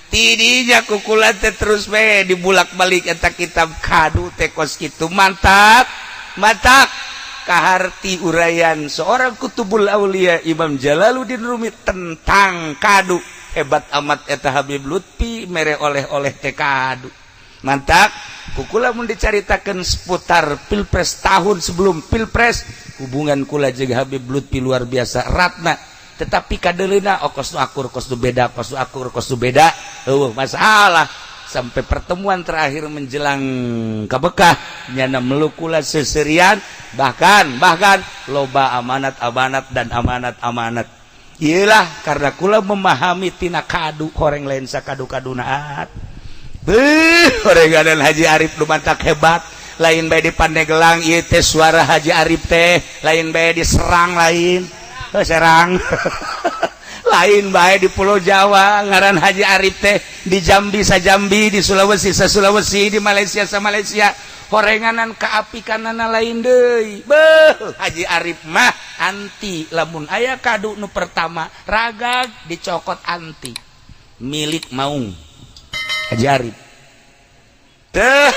tidinya kukulan teh terus we dibulak-balik eta kitab kadu teh kos kitu mantap kaharti urayan seorang kutubul aulia Imam Jalaluddin Rumi tentang kadu hebat amat eta Habib Lutfi mere oleh-oleh teh kadu mantap kukula mun dicaritakeun seputar pilpres tahun sebelum pilpres hubungan kula jeung Habib Lutfi luar biasa ratna tetapi kadeleuna kos nu akur kos nu beda kos nu akur kos nu beda masalah sampai pertemuan terakhir menjelang ke Bekah nyana melukula seserian bahkan loba amanat dan amanat iyalah karena kula memahami tina kadu horeng lain sakadu-kadunaat horenganan Haji Arif lumantak hebat lain bae di Pandeglang ieu teh suara Haji Arif teh lain bae di Serang lain Serang lain bae di Pulau Jawa ngaran Haji Arif teh di Jambi sajambi di Sulawesi Sulawesi di Malaysia Malaysia horenganan kaapikanana lain deui beuh Haji Arif mah anti lamun aya kadu nu pertama ragag dicokot anti milik maung Haji Arif teh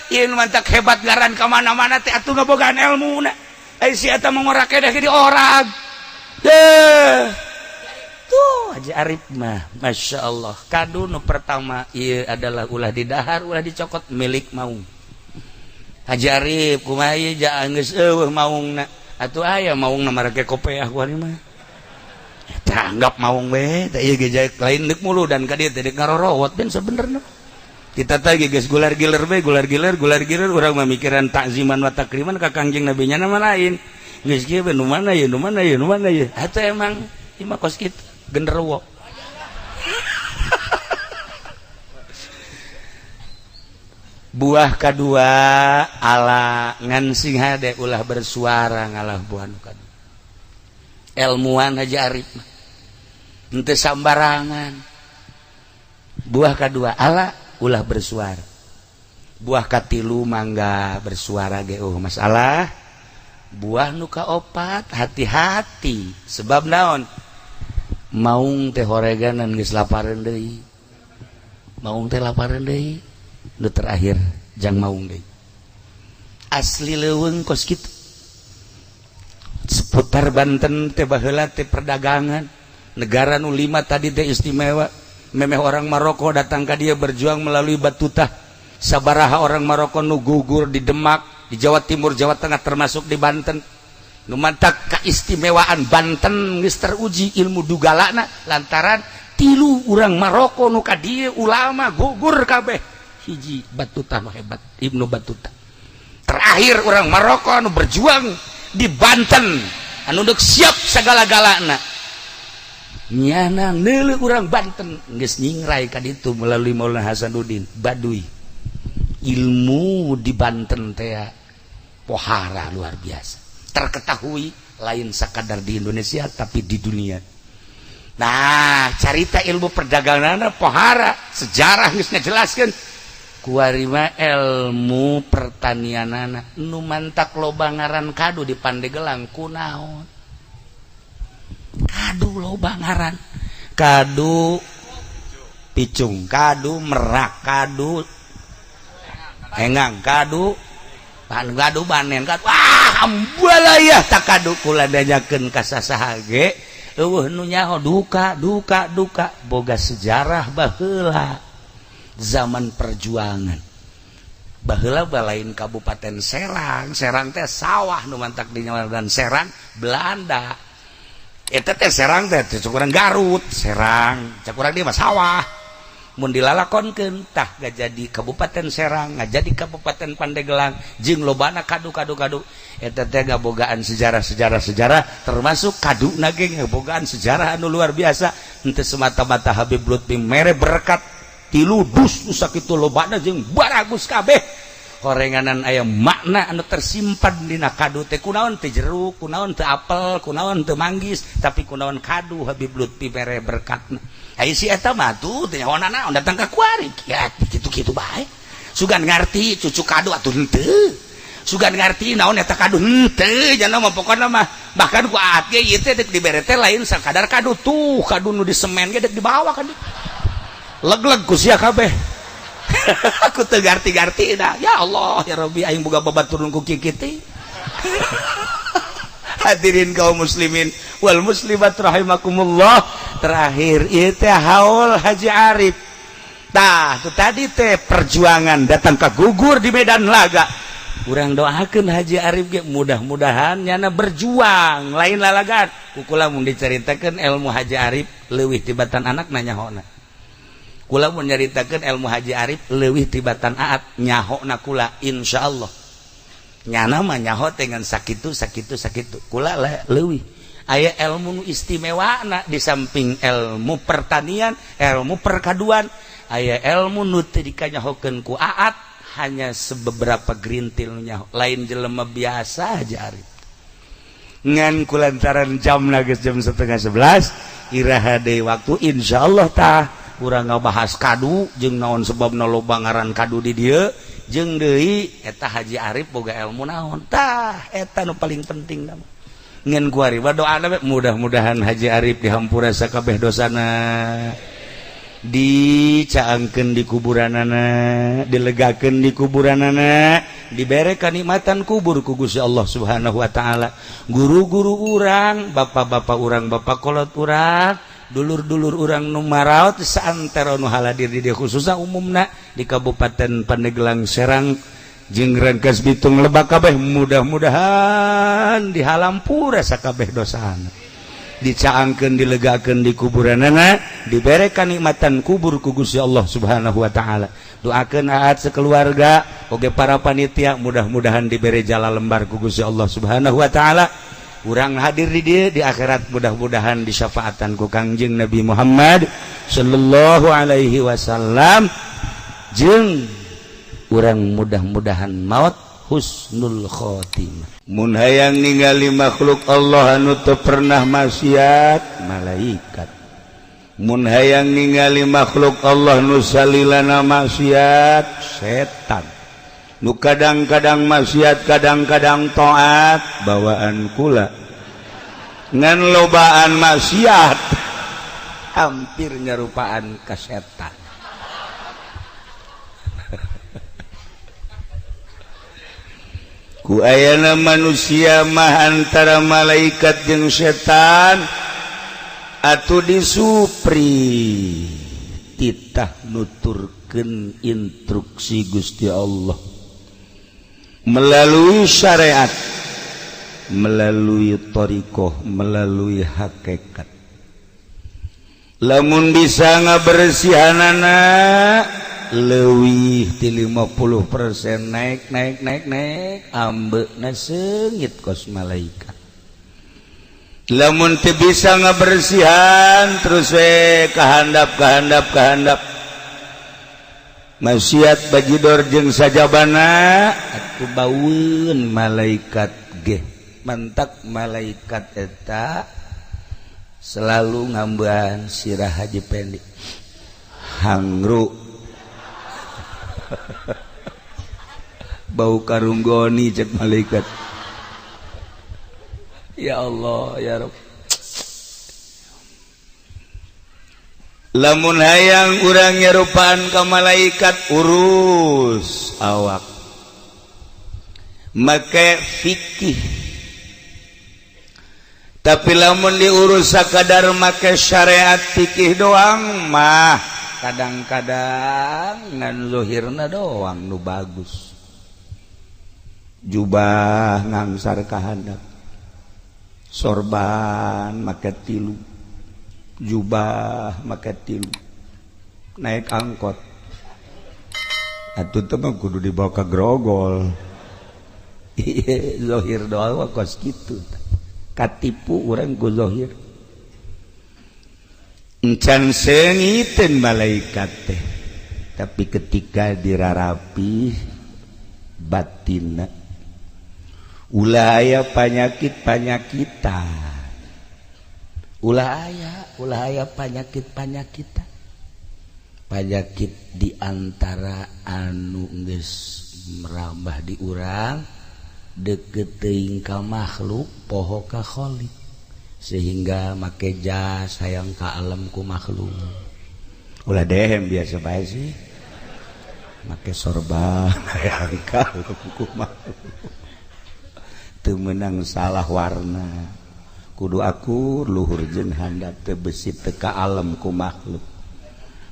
ieu mantak hebat ngaran ka mana-mana teh atuh ngabogaan elmuna ai si eta mangorake dah di orang tuh Haji Arif mah Masya Allah kadu nu pertama ieu adalah ulah didahar ulah dicokot milik maung Haji Arif kumaha ieu jaan geus eueuh maungna atuh aya maungna marake kopeah ku mah eta anggap maung we teh ieu ge lain deuk mulu dan ka dieu teh deuk ngarorowot ben sabenerna kita teh geus gular-giler urang mah mikiran takziman wa takriman ka Kangjeng Nabi nya nama lain geus kieu nu mana ye atuh emang imah kos kitu genderuwo buah kedua ala ngan sing hade ulah bersuara ngalah buah nu kadua ilmuwan Haji Arif henteu sambarangan buah kedua ala ulah bersuara buah katilu mangga bersuara ge masalah buah nu kaopat hati-hati sebab naon maung teh horeganan geus lapareun deui maung teh lapareun deui nu terakhir jang maung deui asli leuweung kos kitu seputar Banten teh baheula teh perdagangan negara nu 5 tadi teh istimewa memeh orang Maroko datang ka dia berjuang melalui Batuta sabaraha orang Maroko nu gugur di Demak di Jawa Timur Jawa Tengah termasuk di Banten nu mantak keistimewaan Banten geus teruji ilmu dugalana lantaran tilu urang Maroko nu ka dieu ulama gugur kabeh hiji Batuta nu hebat Ibnu Batuta terakhir orang Maroko anu berjuang di Banten anu deuk siap sagala-galana nyana neuleuh urang Banten geus nyingrai ka ditu melalui Maulana Hasanuddin Baduy ilmu di Banten teh pohara luar biasa terketahui lain sakadar di Indonesia tapi di dunia nah carita ilmu perdagangan pohara sejarah geus ngajelaskeun kuarima ilmu pertanianana nu mantak loba ngaran kadu di Pandeglang kunaon kadu loba ngaran kadu picung kadu merak kadu engang kadu banen kadu ambalayah tak kadu kula danyakeun ka sasaha ge eueuh nu nyaho duka boga sejarah baheula zaman perjuangan baheula balain Kabupaten Serang. Serang teh sawah nu mantak dinyaran Serang Belanda. Eta teh Serang teh cukuran Garut, Serang, cakuran dia mah sawah. Mun dilalakonkeun tah gak jadi Kabupaten Serang, gak jadi Kabupaten Pandeglang, jeung lobana kadu. Eta teh gabogaan sejarah termasuk kaduna ge gabogaan sejarah anu luar biasa. Henteu semata-mata Habib Lutfi mere berkat tilu dus nu sakitu lobana jeung baragus kabeh. Horenganan aya makna anu tersimpan dina kadu teh kunaon teh jeruk, kunaon teh apel, kunaon teh manggis, tapi kunaon kadu Habib Lutfi mere berkatna. Ai si eta mah tuh teh naon datang ka kuari ya kitu-kitu bae. Sugan ngarti cucu kadu atuh henteu. Sugan ngarti naon eta kadu henteu jangan mah pokona mah bahkan ku aat ge ieu teh dek dibere teh lain sakadar kadu tuh kadu nu disemen ge dek dibawa kan. Leg-leg ku sia kabeh. Aku teu garti-garti dah. Ya Allah, ya Rabbi aing boga babaturun ku kieu-kieu. Hadirin kaum muslimin wal muslimat rahimakumullah. Terakhir ieu teh haul Haji Arif. Tah, tu tadi teh perjuangan datang ka gugur di medan laga. Urang doakeun Haji Arif ge mudah-mudahan nyana berjuang lain lalagan. Kukula mun diceritakeun ilmu Haji Arif leuwih tibatan anak nanyahona. Kula mun nyaritakeun ilmu Haji Arif leuwih tibatan aat nyahona kula insyaallah. Nyana mah nyaho dengan sakitu. Kula leuwih aya ilmu nu istimewana di samping ilmu pertanian, ilmu perkaduan, aya ilmu nu teu dikanyahokeun ku aat hanya sebeberapa gerintil nu nyaho. Lain jelema biasa Haji Arif. Ngan kulantaran jamna geus jam 10:30 iraha deui waktu insyaallah tah urang ngabahas kadu jeung naon sebabna loba ngaran kadu di dieu jeung deui eta Haji Arif boga ilmu naon tah eta nu paling penting mah ngan kuari doana mudah-mudahan Haji Arif dihampura sakabeh dosana dicaangkeun di kuburanana dilegakeun di kuburanana dibere kanikmatan kubur ku Gusti Allah Subhanahu wa taala guru-guru urang bapak-bapak urang bapak kolot urang dulur-dulur urang nu maraot saantero nu haladir di dieu khususna umumna di Kabupaten Pandeglang Serang jeung Rangkas Bitung Lebak kabeh mudah-mudahan dihalampura sakabeh dosana dicaangkeun dilegakeun di kuburanana dibere kanikmatan kubur ku Gusti Allah Subhanahu wa taala. Doakeun aat sakeluarga oge para panitia mudah-mudahan dibere jala lembar ku Gusti Allah Subhanahu wa taala. Urang hadir di dia di akhirat mudah-mudahan disyafaatan ku Kangjeng Nabi Muhammad sallallahu alaihi wasallam jeung urang mudah-mudahan maut husnul khotimah. Mun hayang ningali makhluk Allah anu teu pernah maksiat malaikat. Mun hayang ningali makhluk Allah nu salilana maksiat setan. Nu kadang-kadang maksiat kadang-kadang taat bawaan kula ngan lobaan maksiat hampir nyarupaan ka setan. Ku ayana manusia mah antara malaikat jeung setan atuh disupri titah nuturkeun instruksi Gusti Allah melalui syariat, melalui thariqah, melalui hakikat. Lamun bisa ngabersihanana leuwih ti 50% naik ambeuna seungit kos malaikat. Lamun teu bisa ngabersihan terus we kahandap maksiat bajidor jeung sajabana atuh baueun malaikat ge mantak malaikat eta selalu ngambean sirah Haji Pendi hangru bau karunggoni cek malaikat. Ya Allah ya Rabb, lamun hayang urang nyarupaan ka malaikat urus awak make fikih, tapi lamun diurus sakadar make syariat fikih doang mah kadang-kadang ngan zuhirna doang nu bagus. jubah ngangsar ka handap, sorban make tilu, jubah make tilu, naik angkot atuh teh mah kudu dibawa ka grogol. Ieu zahir doa kos kitu katipu urang ku zahir. Encan seungiteun malaikat teh, tapi ketika dirarapi batinna ulah aya panyakit-panyakitan, ulah aya panyakit-panyakitan, panyakit diantara anu geus merambah di urang deukeut teuing ka makhluk poho ka khaliq, sehingga make jas hayang ka alam ku makhluk. Ulah dehem biasa bae sih make sorban hayang ka alam ku makhluk, teu meunang salah warna, kudu akur luhur jeung handap teu besi teu ka alam ku makhluk.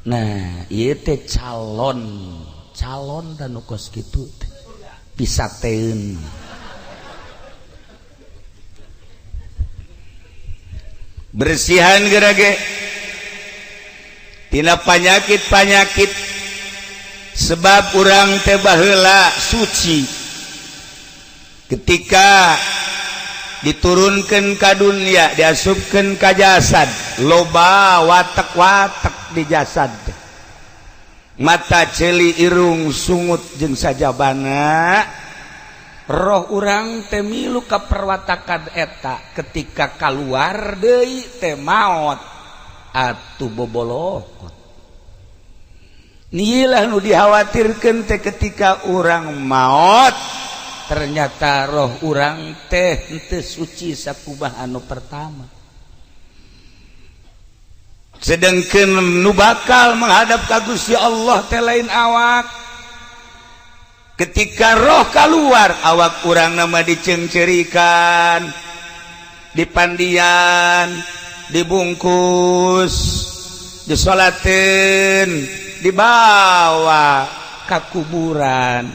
Nah ieu teh calon dan nu kos kitu teh pisateun. Bersihan gerage tina panyakit-panyakit, sebab urang teh baheula suci ketika diturunkeun ka dunia, diasupkeun ka jasad, loba watek-watek di jasad, mata, celi, irung, sungut jeung sajabana. Roh urang teh milu ka perwatakan eta, ketika kaluar deui teh maot atuh bobolokot. Nilah nu dikhawatirkeun teh ketika urang maot, ternyata roh urang teh henteu suci sakubah anu pertama. Sedengkeun nu bakal menghadap ka Gusti Allah teh lain awak. Ketika roh keluar, awak urang nama dicengcerikan, dipandian, dibungkus, disolatin, dibawa ke kuburan,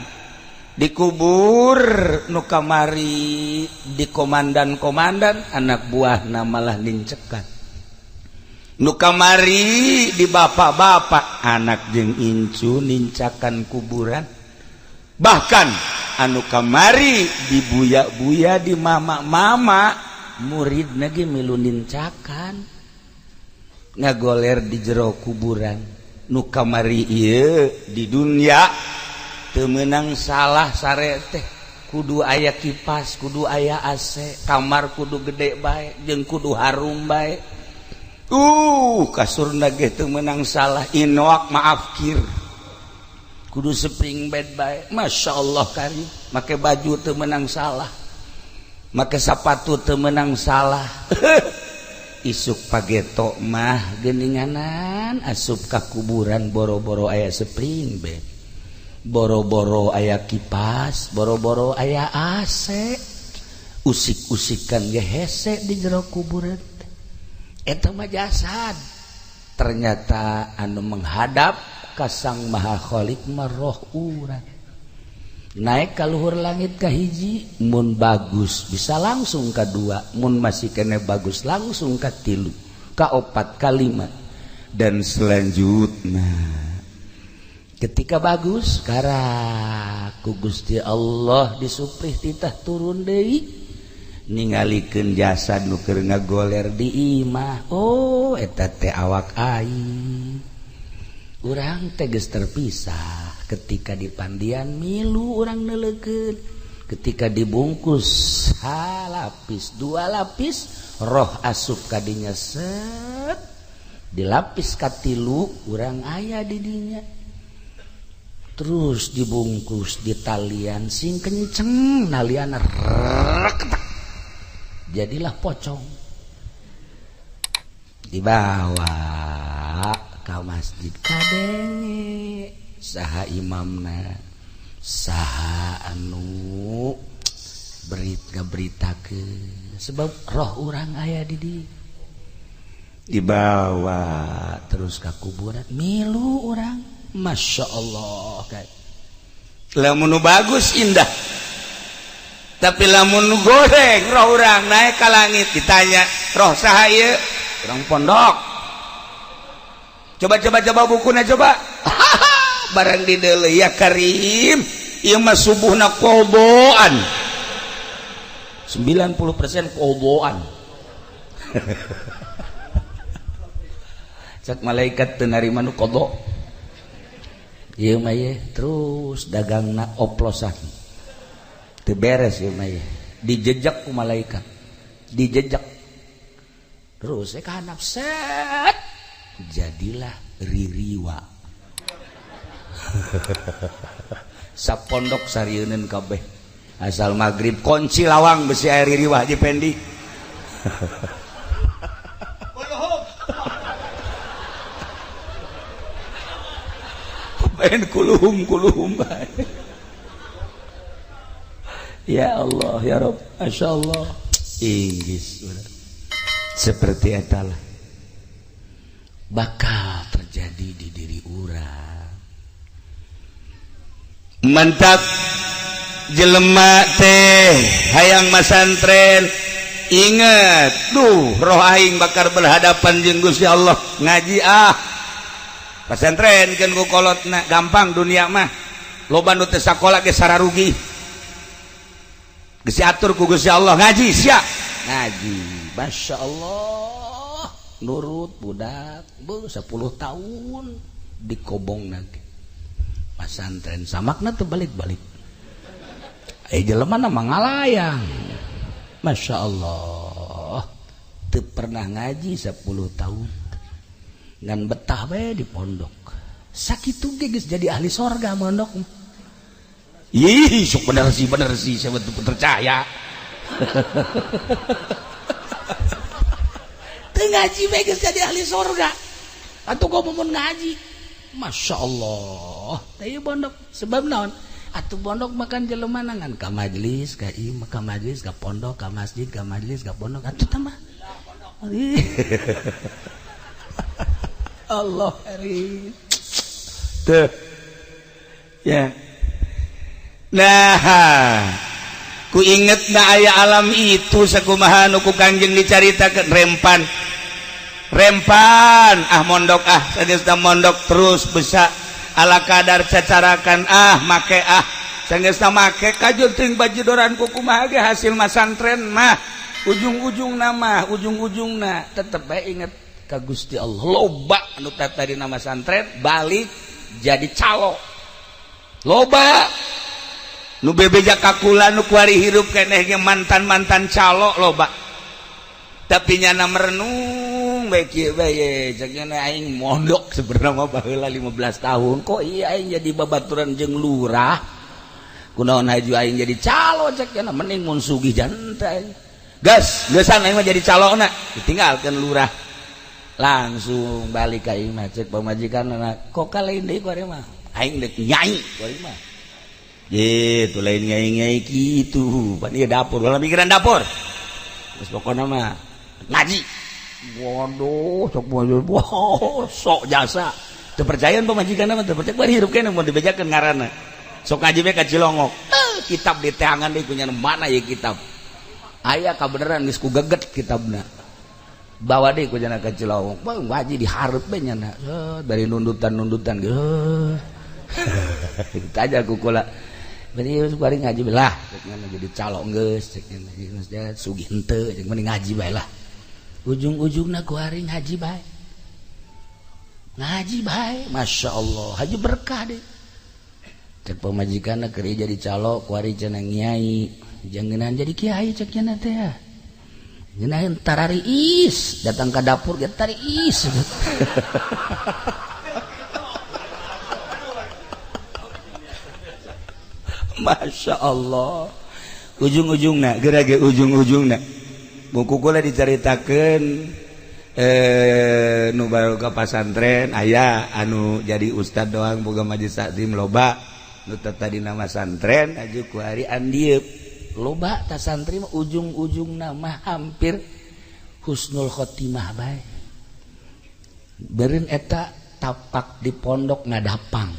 dikubur nu kamari di komandan-komandan anak buah namalah lincekan, nu kamari di bapak-bapak anak jeung incu nincakan kuburan. Bahkan anu kamari di buya-buya di mama-mama murid nage milu nincakan ngagoler di jero kuburan. Nu kamari ieu di dunia teu meunang salah sare teh, kudu aya kipas, kudu aya AC, kamar kudu gede bae jeung kudu harum bae. Kasur nage teu meunang salah, inoak maafkir, kudu spring bed bae, masya Allah karim. Make baju teu meunang salah, make sepatu teu meunang salah. Isuk pageto mah geuninganan asup ka kuburan, boro-boro aya spring bed, boro-boro aya kipas, boro-boro aya AC, usik-usikan ge hese di jero kuburan. Eta mah jasad. Ternyata anu menghadap ka Sang Maha Khaliq mah roh urang. Naik ka luhur langit ka hiji, mun bagus bisa langsung ka dua, mun masih kene bagus langsung ka tilu, ka opat, ka lima, dan selanjutnya ketika bagus karak ku Gusti Allah disuprih titah turun deui ningalikeun jasad nu keur ngagoler di imah. Oh eta teh awak aing. Urang teh geus terpisah, ketika dipandian milu urang neulekeun, ketika dibungkus halapis, 2 lapis, roh asup ka dinya set, dilapis ka 3 urang aya di dinya, terus dibungkus di talian sing kenceng, nalian reketak, jadilah pocong, dibawa ka masjid kadenge saha imamna, saha anu beritakeun, sebab roh urang aya di dieu. Dibawa terus ka kuburan, milu urang, masya Allah. Lamun bagus indah, tapi lamun goreng roh urang naik ke langit ditanya roh saha ieu urang pondok coba bukunya coba barang di deuleu ya Karim ieu mah subuhna koboan 90% koboan cak malaikat teu narima nu kobo ieu mah ye terus dagangna oplosan teu beres ieu mah ye dijejak ku malaikat dijejak terus ka handap set jadilah ririwa sapondok sarieun kabeh asal maghrib kunci lawang besi air ririwa Haji Pendi main kuluhum ya Allah ya Rabb Masya Allah Inggris seperti etalah bakal terjadi di diri urang mantap jelema teh hayang masantren inget roh aing bakal berhadapan jeung Gusti Allah ngaji pasantren kan ku kolotna gampang dunia mah loba nu teu sakola ge sararugi geus diatur ku Gusti Allah ngaji sia ngaji Masya Allah nurut budak 10 tahun dikobong nanti pasantren samakna teu balik-balik jelema na mangalayang Masya Allah teu pernah ngaji 10 tahun ngan betah bae di pondok sakitu ge geus jadi ahli sorga mondok ih sok bener sih saya betul percaya teu ngaji bae geus jadi ahli sorga atuh kok mun ngaji Masya Allah teh pondok sebab naon atuh pondok makan jelema nangan ka majelis ka imam ka majelis ka pondok ka masjid ka majelis ka pondok atuh tah mah Allah hari tuh ya nah ku inget na aya alam itu sakumaha nu ku Kangjeng dicaritakeun rempan mondok sageusna mondok terus besa ala kadar cacarakan make sageusna make kajut teuing bajudoran ku kumaha ge hasil masantren mah ujung-ujungna tetep bae inget ka Gusti Allah loba anu tadi nama santren balik jadi calo loba nu bebeja kakula nu kuari hirup keneh ge mantan calo loba tapi nyana merenung bae kieu bae cekna aing mondok sebenarnya mah baheula 15 tahun kok iya aing jadi babaturan jeung lurah kunaon haju aing jadi calo cekna mending mun sugih jantai gesan aing mah jadi calona ditinggalkeun lurah langsung balik ka imah cek pamajikanna kok lain deui kuari mah aing deuk nyai kuari mah gitu lain nyai kitu pan ieu dapur ulah mikiran dapur terus pokona mah ngaji waduh sok jasa teu percayaan pamajikanna mah teu percaya bari hirup keneh mun dibejakeun ngaranna sok ngaji we ka Cilongok kitab di teangan deui kunyana mana ieu kitab aya kabeneran geus ku geget kitabna bawa deh ku jana ka Cilongok ngaji dihareup we nyana dari nundutan gitu tanya ku kula bari bari ngaji belah cenah jadi calo geus cenah sugih henteu jeung mending ngaji bae lah ujung-ujungna ku hari ngaji bae Masya Allah haji berkah deh cek pamajikanna keur jadi calo ku hari cenah nyai jangan jadi kiai cek cenah teh ya jenah tarariis datang ke dapur get tariis Masya Allah ujung-ujungna gerage ujung-ujungna buku kula dicaritakeun nu baru ka pasantren aya anu jadi ustad doang boga majelis taklim loba nu tadi nama santren aju ku hari andieup loba ta santri mah ujung-ujungna mah hampir husnul khotimah bae beureun eta tapak di pondok ngadapang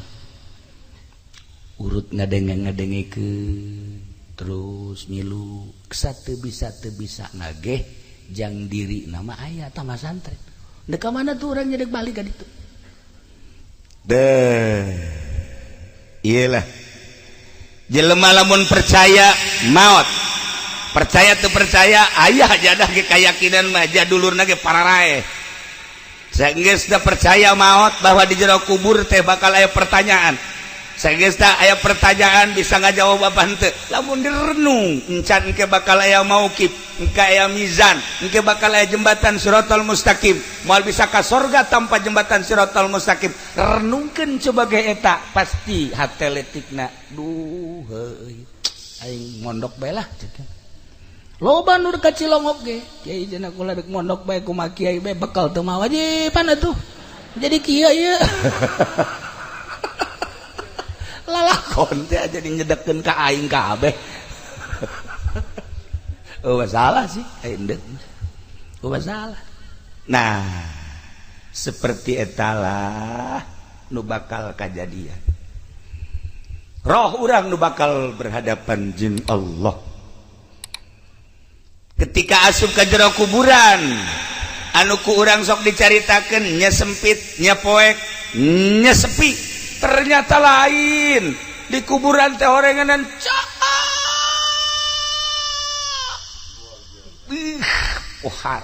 urut ngadenge-ngadengikeun terus milu satu bisa ngageh jang diri nama ayah tambah santren deka mana tuh orang nyedek balik kan itu iyalah jelema lamun percaya maut percaya tuh percaya ayah jadah ge keyakinan mah jadulurna ge pararae saenggeus da percaya maut bahwa di jero kubur teh bakal aya pertanyaan saenggeus da aya pertanyaan bisa ngajawab apa henteu lamun direnung encan engke bakal aya mauqif engke aya mizan engke bakal aya jembatan siratal mustaqim moal bisa ka surga tanpa jembatan siratal mustaqim renungkeun coba ge eta pasti hate letikna duh heuy aing mondok bae lah loba nu ka Cilongok ge kiai cenah kula dek mondok bae kumaha kiai bae bekal teu mah wajiban atuh jadi kiai ieu lalakon teh jadi nyedekeun ka aing kabeh oh masalah sih endek oh masalah nah seperti etalah nu bakal kajadian roh urang nu bakal berhadapan jeung Allah ketika asup ka jero kuburan anu ku urang sok dicaritakeun nya sempit nya poek nya sepi ternyata lain di kuburan teh orenganan pohar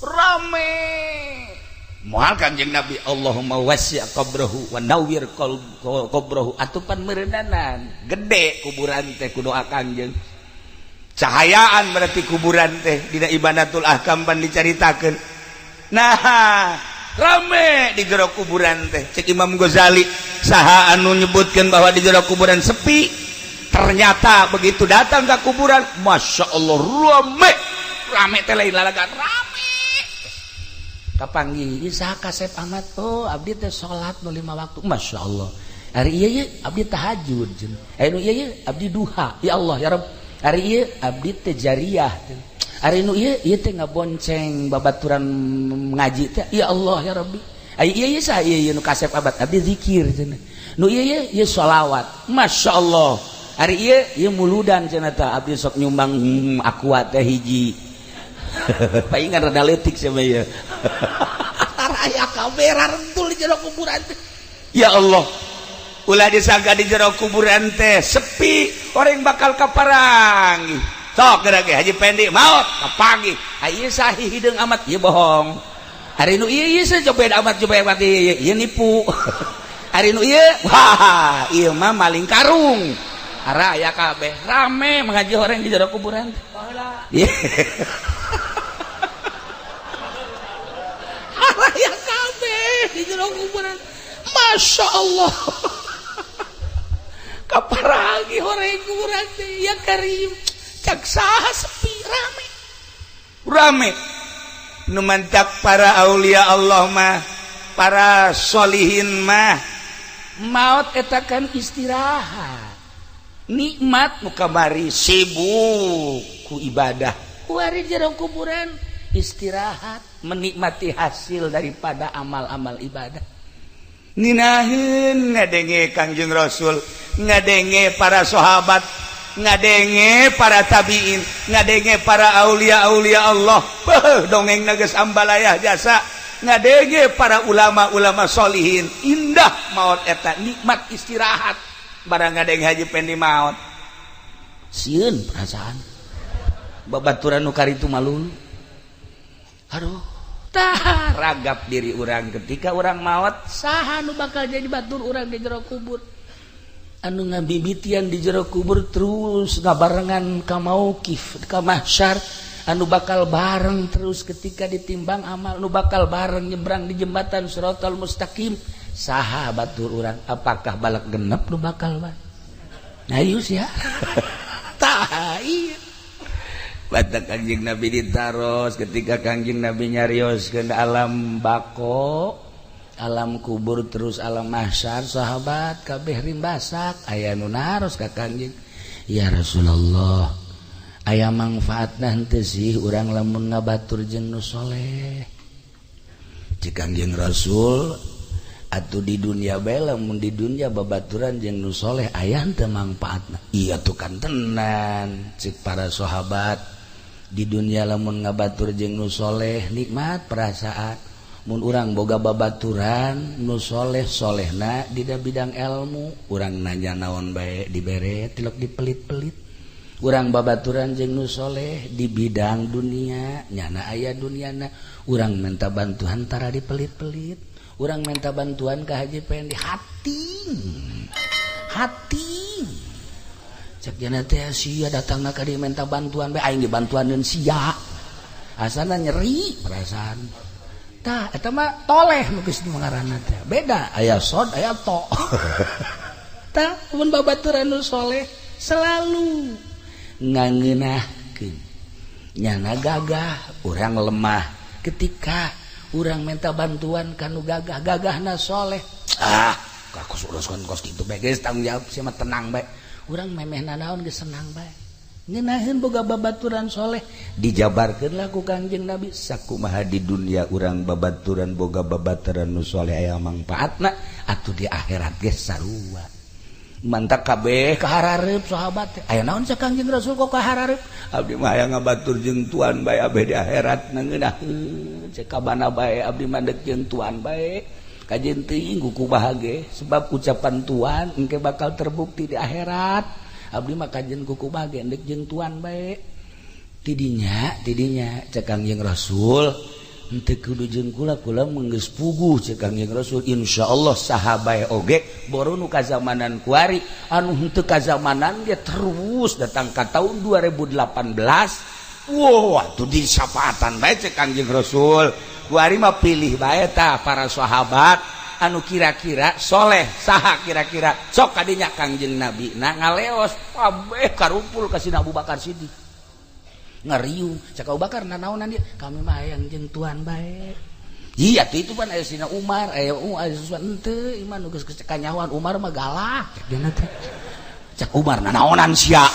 rame moal Kanjeng Nabi Allahumma wasi' qabrahu wa nawwir qabrahu atupan meureundanan gede kuburan teh ku doa Kanjeng cahayaan berarti kuburan teh dina Ibadatul Ahkam pan dicaritakeun nah rame di jero kuburan teh cek Imam Ghazali saha anu nyebutkeun bahwa di jero kuburan sepi ternyata begitu datang ke kuburan Masya Allah rame teh lain lalagan rame kapanggih saha Kasep Ahmad oh abdi teh salat nu 5 waktu Masya Allah hari ieu abdi tahajud nu ieu abdi duha ya Allah ya Rabb hari ieu abdi teh jariyah hari nu ieu teh ngabonceng babaturan ngaji teh ya Allah ya Rabbi ieu saha ieu nu Kasep Ahmad abdi zikir cenah nu ieu sholawat Masya Allah hari ieu muludan cenah teh abdi sok nyumbang aqua teh hiji paingan rada leutik sama ieu raya kabeh rentul di jero kuburan teh ya Allah ulah disaga di jero kuburan teh sepi orang bakal kaparangi sok geura ge Haji Pendi maot kapanggih ieu sahih hideung amat ieu bohong hari nu ieu coba amat coba ieu nipu hari nu ieu wah ieu mah maling karung raya kabeh rame mengaji orang di jero kuburan teh raya kabeh di jero kuburan Masya Allah kaparangi orang kuburan teh ya Karim cak saha sepi rame nu mantap para aulia Allah mah para solihin mah maut eta kan istirahat nikmat nu kamari sibuk ku ibadah ku ari jero kuburan istirahat menikmati hasil daripada amal-amal ibadah ninaheun ngadenge Kangjeng Rasul ngadenge para sahabat ngadenge para tabiin ngadenge para aulia-aulia Allah dongeng geus ambalayah jasa ngadenge para ulama-ulama solihin indah maot eta nikmat istirahat barang ngadenge Haji Pendi maot sieun perasaan babaturan nu karitu malulu aduh tah ragap diri urang ketika urang maot saha nu bakal jadi batur urang di jero kubur anu ngabibitian di jero kubur terus ngabarengan ka mauqif ka mahsyar anu bakal bareng terus ketika ditimbang amal anu bakal bareng nyebrang di jembatan siratal mustaqim saha batur urang apakah balak genep nu bakal bae nah ius ya tah ieu batak Kanjeng Nabi ditaros ketika Kanjeng Nabi nyarioskeun alam bako alam kubur terus alam mahsyar sahabat kabeh rimbasak aya nu naros ka Kanjeng ya Rasulullah aya manfaatna henteu sih urang lamun ngabatur jeung nu soleh cik Kanjeng Rasul atuh di dunia bae lamun di dunia babaturan jeung nu soleh aya teu mangpaatna. Iya tuh kan tenan cik para sahabat, di dunia lamun ngabatur jeung nu soleh nikmat perasaan. Mun urang boga babaturan nu soleh-solehna di bidang ilmu, urang nanya naon bae dibere tilok dipelit-pelit. Urang babaturan jeung nu soleh di bidang dunia nyana aya duniana, urang minta bantuan tara dipelit-pelit. Urang minta bantuan ka Haji Pendi hati cek jana teh sia datangna ka dieu minta bantuan bae aing dibantuaneun sia asana nyeri perasaan. Tah eta mah toleh nu geus ngaranna teh. Beda aya sod aya to. Tah mun babaturan nu soleh selalu ngangeunahkeun nyana gagah urang lemah ketika urang minta bantuan kanu gagahna soleh. Kos uruskeun kos kitu bae geus tanggung jawab sia mah tenang bae. Urang memehna naon geus senang bae. Ngeunaheun boga babaturan soleh dijabarkeun lah ku Kangjeng Nabi sakumaha di dunia urang babaturan boga babaturan nu soleh aya mangpaatna atuh di akhirat ge sarua. Mantap kabeh kaharareup sahabat aya naon sa Kangjeng Rasul kok kaharareup abdi mah aya ngabatur jeung tuan bae abeh di akhirat ngeunaheun cek kabana bae abdi mandek jeung tuan bae kajen teuing kuku bahage sebab ucapan tuan engke bakal terbukti di akhirat. Abdi mah kajen kuku bage endek jeung tuan bae. Tidinya cek Kangjeng Rasul henteu kudu jeung kula geus puguh cek Kangjeng Rasul insyaallah saha bae oge boro nu kazamanan kuari anu henteu kazamanan dia terus datang ka tahun 2018. Wow atuh di syafaatan bae cek Kangjeng Rasul. Kuari mah pilih bae tah para sahabat anu kira-kira soleh saha kira-kira sok kadinya Kangjeng Nabi nah ngaleos kabeh karumpul ka Sina Abu Bakar Siddiq ngariung cak Abu Bakar nanaonan dia kami mah hayang jeung tuan bae. Iya itu pan aya Sina Umar aya sesuatu henteu iman nu geus kanyawan Umar mah galak cak dina teh cak Umar nanaonan sia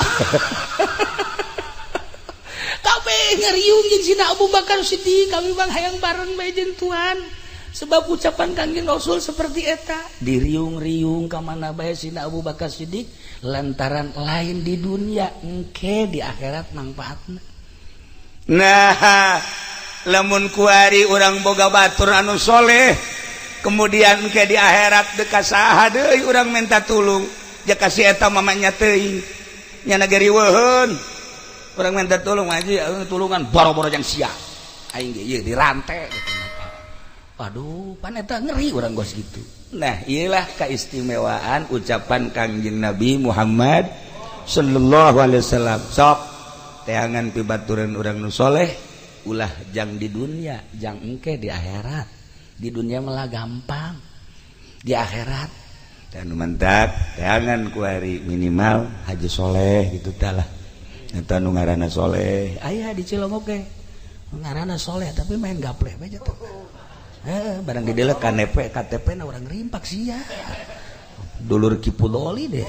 kabeh ngariung jeung Sina Abu Bakar Siddiq kami mah hayang bareng bae jeung tuan. Sebab ucapan Kangjeng Rasul seperti eta diriung-riung ka mana bae Sina Abu Bakar Siddiq lantaran lain di dunia engke di akhirat mangpaatna. Nah lamun kuari urang boga batur anu soleh kemudian engke di akhirat deuk ka saha deui urang minta tulung jak kasih eta mamanya teuing nyana gariweun urang minta tulung aji tulungan boro-boro jang sia aing ge ieu dirante gitu. Waduh, pan eta ngeri urang gos gitu. Nah, iyalah keistimewaan ucapan Kangjeng Nabi Muhammad sallallahu alaihi wasallam. Sok teangan pibaturan urang nu soleh ulah jang di dunia, jang engke di akhirat. Di dunia malah gampang. Di akhirat dan mantap teangan ku hari minimal haji soleh gitu tah lah. Eta nu ngaranna soleh. Aya di Cilongok ge. Ngaranna soleh tapi main gapleh bae tuh. Barang di dele KTP na orang rimpak sia dulur Kipudoli deh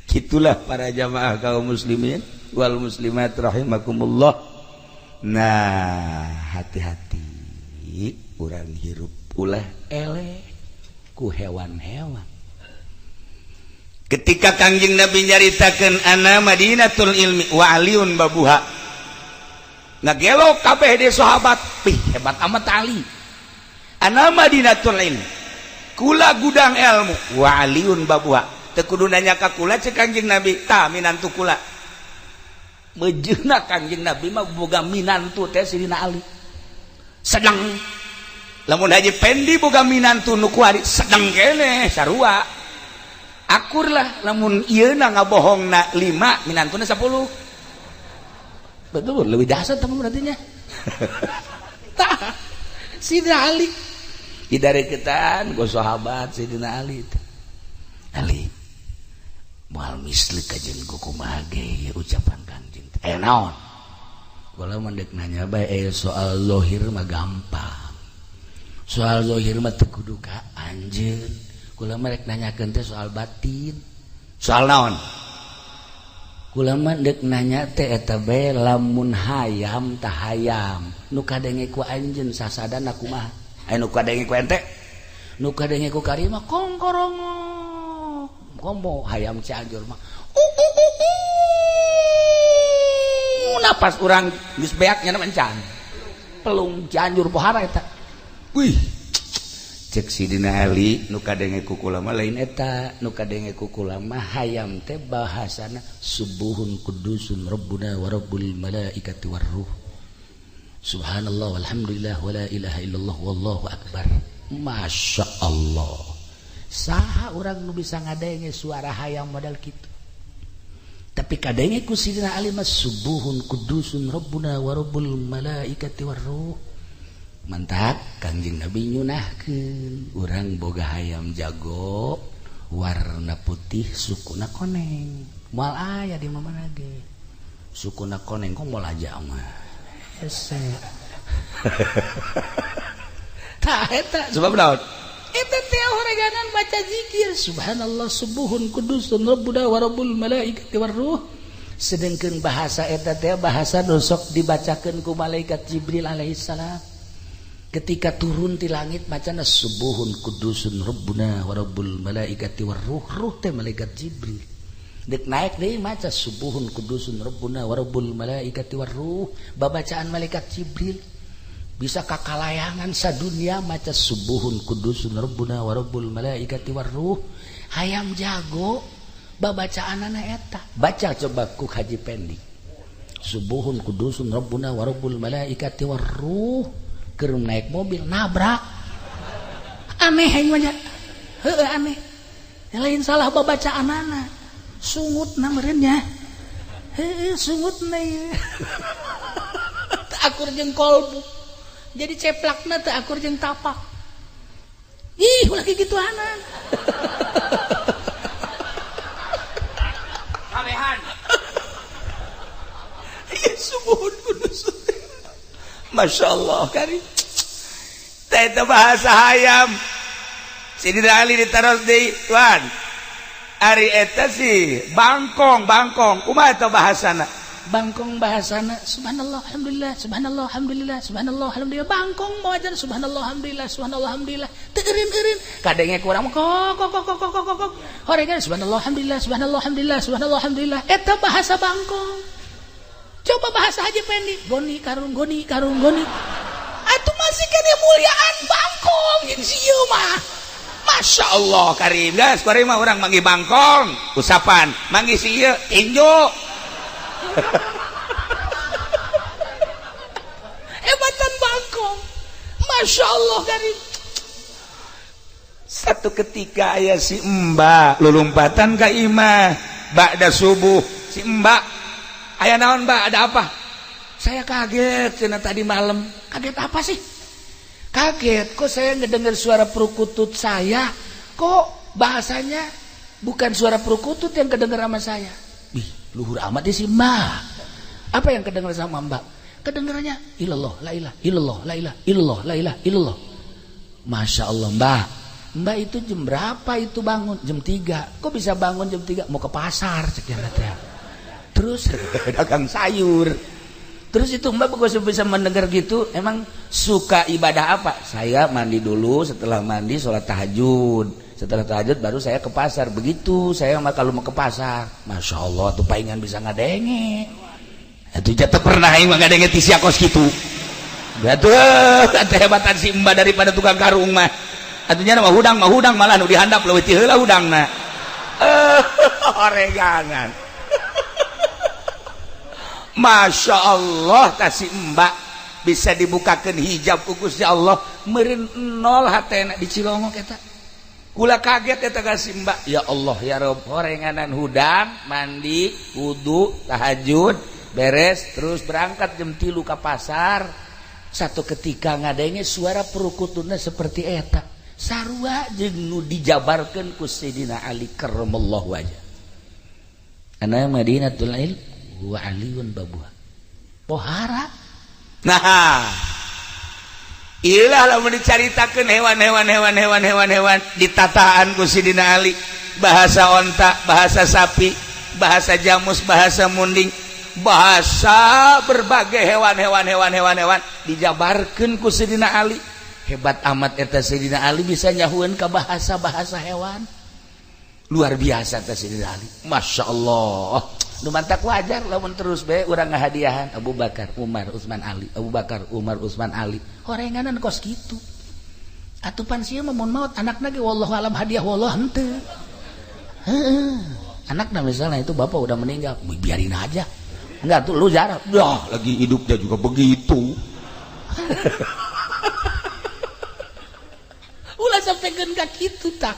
gitulah para jamaah kaum muslimin wal muslimat rahimakumullah. Nah hati-hati urang hirup ulah eleh ku hewan-hewan. Ketika Kangjeng Nabi nyaritakeun ana Madinatul Ilmi wa Aliun babuha ngagelok kabeh di sahabat hebat amat Ali ana Madinatul Ilmi kula gudang ilmu wa Aliun babuha teu kudu nanya ka kula cek Kangjeng Nabi tah minantu kula mejeuna Kangjeng Nabi mah boga minantu teh Sidina Ali sedang lamun Haji Pendi boga minantu nu kuari sedang kene sarua akur lah lamun ieuna ngabohongna 5 minantuna 10. Betul, lebih dahsyat teman berartinya. Sidina Ali idareketan go sahabat Sidina Ali. Ali moal misli ka jeung kumaha ge ucapan Kangjeng. Naon? Kula mendek nanya bae soal zahir mah gampang. Soal zahir mah teu kudu ka anjeun. Kula merek nanyakeun teh soal batin. Soal naon? Kula mah deuk nanya teh eta bae lamun hayam tah hayam nu kadenge ku anjeun sasadana kumaha anu kadenge ku ente nu kadenge ku karima kongkorongo kombo hayam Cianjur mah napas urang geus beaknya mencan pelung Cianjur pohara eta wih cek Sidina Ali nu kadenge ku kula mah lain eta nu kadenge ku kula mah hayam teh bahasana subuhun kudusun rabbuna wa rabbul malaikati war ruh subhanallah walhamdulillah wala ilaha illallah wallahu akbar masya Allah saha urang nu bisa ngadenge suara hayam modal kitu tapi kadenge ku Sidina Ali mah subuhun kudusun rabbuna wa rabbul malaikati war ruh mantap Kangjeng Nabi nyunahkeun urang boga hayam jago warna putih sukuna koneng moal aya di mana ge sukuna koneng kok moal aja mah hese tah eta sebab naon eta teh horeganan baca zikir subhanallah subuhun kudusun rabbuna wa rabbul malaikati war ruh sedengkeun bahasa eta teh bahasa nu sok dibacakeun ku malaikat Jibril alaihi salam ketika turun di langit macana subuhun kudusun rabbuna wa rabbul malaikati war ruh ruh teh malaikat Jibril dek naik deui maca subuhun kudusun rabbuna wa rabbul malaikati war ruh babacaan malaikat Jibril bisa kakalayangan sadunya maca subuhun kudusun rabbuna wa rabbul malaikati war ruh hayam jago babacaanana eta baca coba ku Haji Pendi subuhun kudusun rabbuna wa rabbul malaikati war ruh keur naik mobil nabrak aneh aing mah heueuh aneh lain salah babacaanana sungutna meureun nya heueuh sungutna ieu teu akur jeung kolbu jadi ceplakna teu akur jeung tapak ih ulah kigituanan kabehan ieu subuhun kudus masya Allah karim teh itu bahasa hayam Sidina Ali ditaros deui tuan ari eta sih bangkong kumaha eta bahasana bangkong bahasana subhanallah alhamdulillah subhanallah alhamdulillah subhanallah alhamdulillah bangkong moajan subhanallah alhamdulillah subhanallah alhamdulillah teu eureun kadenge kurang kok horegan subhanallah alhamdulillah subhanallah alhamdulillah subhanallah alhamdulillah eta bahasa bangkong coba bahasa Haji Pendi goni karung atuh masih kene muliaan bangkong jeung sieu mah masya Allah karim guys kuring mah urang manggi bangkong usapan manggi sieu tinju hebatan bangkong masya Allah karim satu ketika aya si Mbak lulumpatan ka imah ba'da subuh si Mbak aya naon Mbak ada apa saya kaget cenah tadi malam kaget apa sih kaget kok saya ngedengar suara perkutut saya kok bahasanya bukan suara perkutut yang kedengar sama saya ih luhur amat sih Mbak apa yang kedengar sama Mbak kedengarannya ilallah la ilaha illallah la ilaha illallah la ilaha illallah masya Allah Mbak itu jam berapa itu bangun jam 3 kok bisa bangun jam 3 mau ke pasar sekian teh terus dagang sayur terus itu Mbak kok bisa mendengar gitu emang suka ibadah apa saya mandi dulu setelah mandi sholat tahajud setelah tahajud baru saya ke pasar begitu saya kalau mau ke pasar masya Allah tuh palingan bisa ngadenge itu jatuh pernah yang ngadenge ti sia kos gitu betul hebatan si Mbak daripada tukang karung mah atunya mah hudang malah nu dihandap leuwih ti heula hudangna oreganan masya Allah kasih Mbak bisa dibukakan hijab Gusti Allah meureun nol hatena di Cilongok eta kula kaget eta kasih Mbak ya Allah ya Rabb horenganan hudang mandi wudu tahajud beres terus berangkat jam 3 ka pasar satu ketika ngadenge suara perukutuna seperti eta sarua jeung nu dijabarkeun ku Sayyidina Ali karramallahu wajah ana Madinatul Ilm wa aliun babuha pohara nah ilah lamun dicaritakeun hewan ditataan ku Sidina Ali bahasa onta bahasa sapi bahasa jamus bahasa munding bahasa berbagai hewan dijabarkeun ku Sidina Ali hebat amat eta Sayyidina Ali bisa nyahueun ka bahasa hewan. Luar biasa eta Sayyidina Ali. Masya Allah. Nu mantak wajar lamun terus bae urang ngahadiahan Abu Bakar, Umar, Utsman, Ali. Abu Bakar, Umar, Utsman, Ali. Horenganan kos kitu. Atupan sieun mun maot anakna ge wallahu alam hadiah wallah henteu. Heeh. Anakna misalnya itu bapak udah meninggal, biarin aja. Enggak tuh lu jarang. Dah, lagi hidupnya juga begitu. Ulah sampaikan ka kitu tak.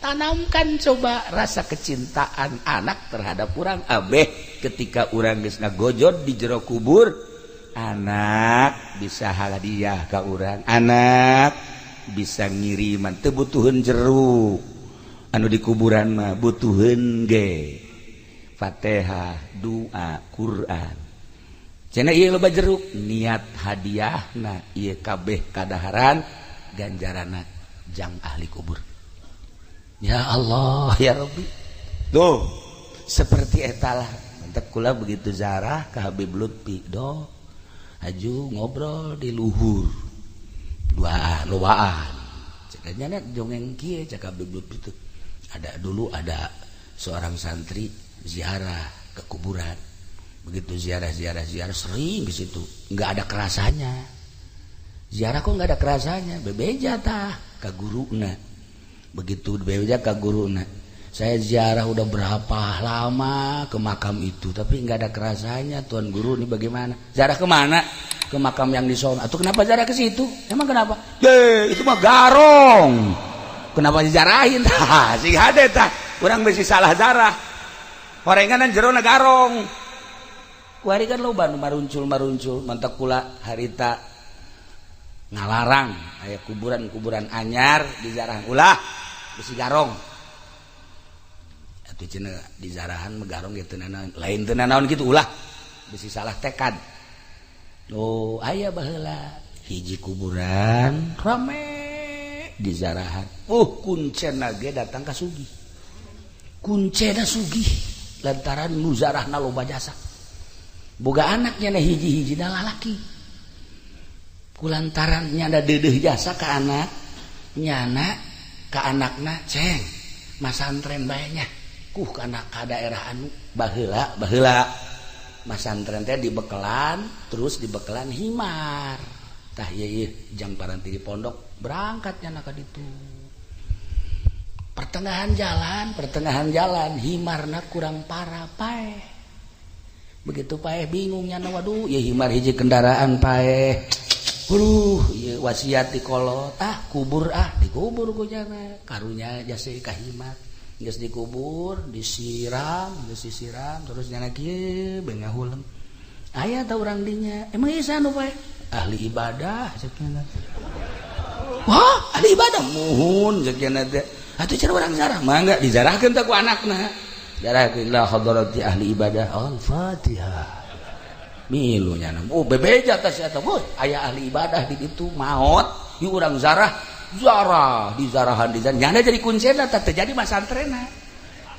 Tanamkan coba rasa kecintaan anak terhadap urang. Abeh ketika urang geus ngagojod di jero kubur, anak bisa hadiah ka urang. Anak bisa ngiriman teu butuheun jeruk. Anu di kuburan mah butuheun ge Fatihah, doa, Quran. Cenah ieu loba jeruk, niat hadiahna ieu kabeh kadaharan ganjaranna jang ahli kubur. Ya Allah, ya Rabbi. Tuh, seperti etalah. Mantap kula begitu zarah ka Habib Lutfi, do. Aju ngobrol di luhur. Loaan. Cekanya jongeng kieu cak Habib Lutfi itu. Dulu ada seorang santri ziarah ke kuburan. Begitu ziarah sering di situ. Enggak ada kerasanya. Ziarah kok enggak ada kerasanya? Bebeja tah ka guruna. Begitu bebeja ka guruna. Saya ziarah udah berapa lama ke makam itu, tapi enggak ada kerasanya. Tuan guru ini bagaimana? Ziarah ke mana? Ke makam yang di sono. Atau kenapa ziarah ke situ? Emang kenapa? Itu mah garong. Kenapa dijarahin? Tah, sing hade tah. Urang bisi salah zarah. Horenganan jerona garong. Kuari kan loba nu maruncul mantak kula harita ngalarang aya kuburan anyar di zarahan ulah bisi garong. Atuh cenah di zarahan mah garong ge teu naon, lain teu naon kitu ulah bisi salah tekad. Oh, aya baheula hiji kuburan rame di zarahan. Kuncena ge datang ka sugih. Kuncena sugih lantaran nu zarahna loba jasa. Boga anaknya na hiji-hiji na lalaki. Kulantaran nyana deudeuh jasa ka anak, nyana ka anakna ceng masantren bae nya. Kana ka daerah anu baheula masantren teh dibekelan, terus dibekelan himar. Tah ieu jang paranti di pondok berangkat nyana ka ditu. Pertengahan jalan himarna kurang parah paeh. Begitu paeh bingungnya waduh ya himar hiji kendaraan paeh. Ieu wasiat di kolot kubur dikubur ku jana karunya jasa ka himar geus dikubur disiram terus nyana kieu beung ngahuleng aya tah urang dinya emang ieu sanu paeh ahli ibadah sakieu. Wah ahli ibadah muhun sakieu teh atuh cenah urang zarah mangga dizarahkeun teh ku anakna. Zarahkeun la hadrati ahli ibadah al-Fatihah. Milu nya nam. Bebeja teh sia teh. Aya ahli ibadah di ditu maot, ieu urang zarah di zarahan nyana jadi kuncena teh teu jadi masantrena.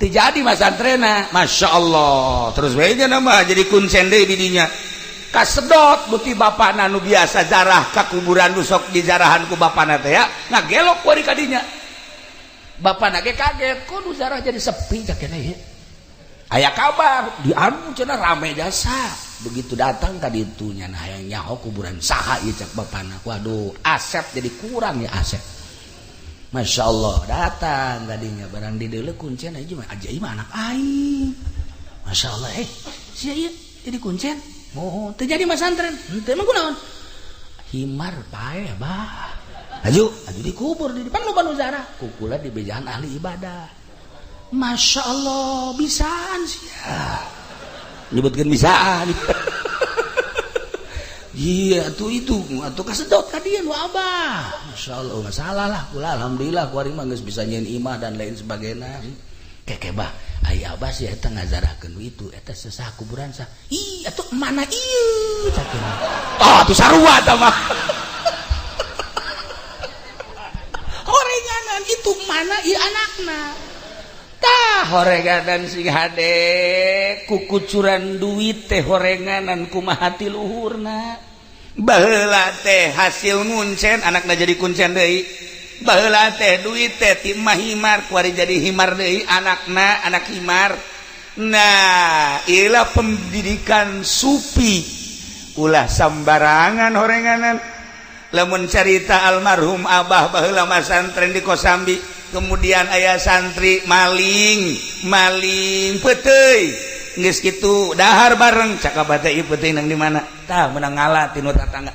Teu jadi masantrena. Masyaallah. Terus we nya nama jadi kuncen deui di dinya. Kasedot beuti bapana nu biasa zarah ka kuburan nu sok di zarahan ku bapana teh ya. Ngagelok kuari ka dinya. Bapana ge kaget, kok nu zarah jadi sepi cak keneh. Aya kabar di anu cenah rame jasa. Begitu datang ka ditu nya hayang nyaho kuburan saha ieu cak bapana. Waduh, asep jadi kurang ya asep. Masyaallah datang gadinya barang di deuleu kuncen aja mah ajaib anak aing. Masyaallah sia ieu jadi kuncen. Mohon teu jadi masantren. Henteu emang kunaon? Himar pae bah. Aju dikubur di depan loba nu zarah. Kukula di bejahan ahli ibadah. Masya Allah bisaan sia. Nyebutkeun bisaan. Iya tuh itu atuh kasedot ka dieu nu abah. Masya Allah enggak salah lah. Kula alhamdulillah kuari mah geus bisa nyeun imah dan lain sebagainya. Keke bah aya abah sih eta ngazarahkeun itu eta sesah kuburan sah. Ih atuh mana ieu cakeun. Atuh sarua tah mah. Horenganan itu mana ieu anakna. Tah horenganan sing hade kukucuran duit teh horenganan kumaha ti luhurna. baheula teh hasil nguncen anakna jadi kuncen deui baheula teh duit teh timah himar kuari jadi himar deui anakna anak himar. Nah ilah pendidikan supi ulah sambarangan horenganan. Lamun carita almarhum abah baheula mah santren di Kosambi kemudian aya santri maling peuteuy geus kitu dahar bareng cak abah teh ieu peuting nang di mana tah meunang ngalah tinu tatangga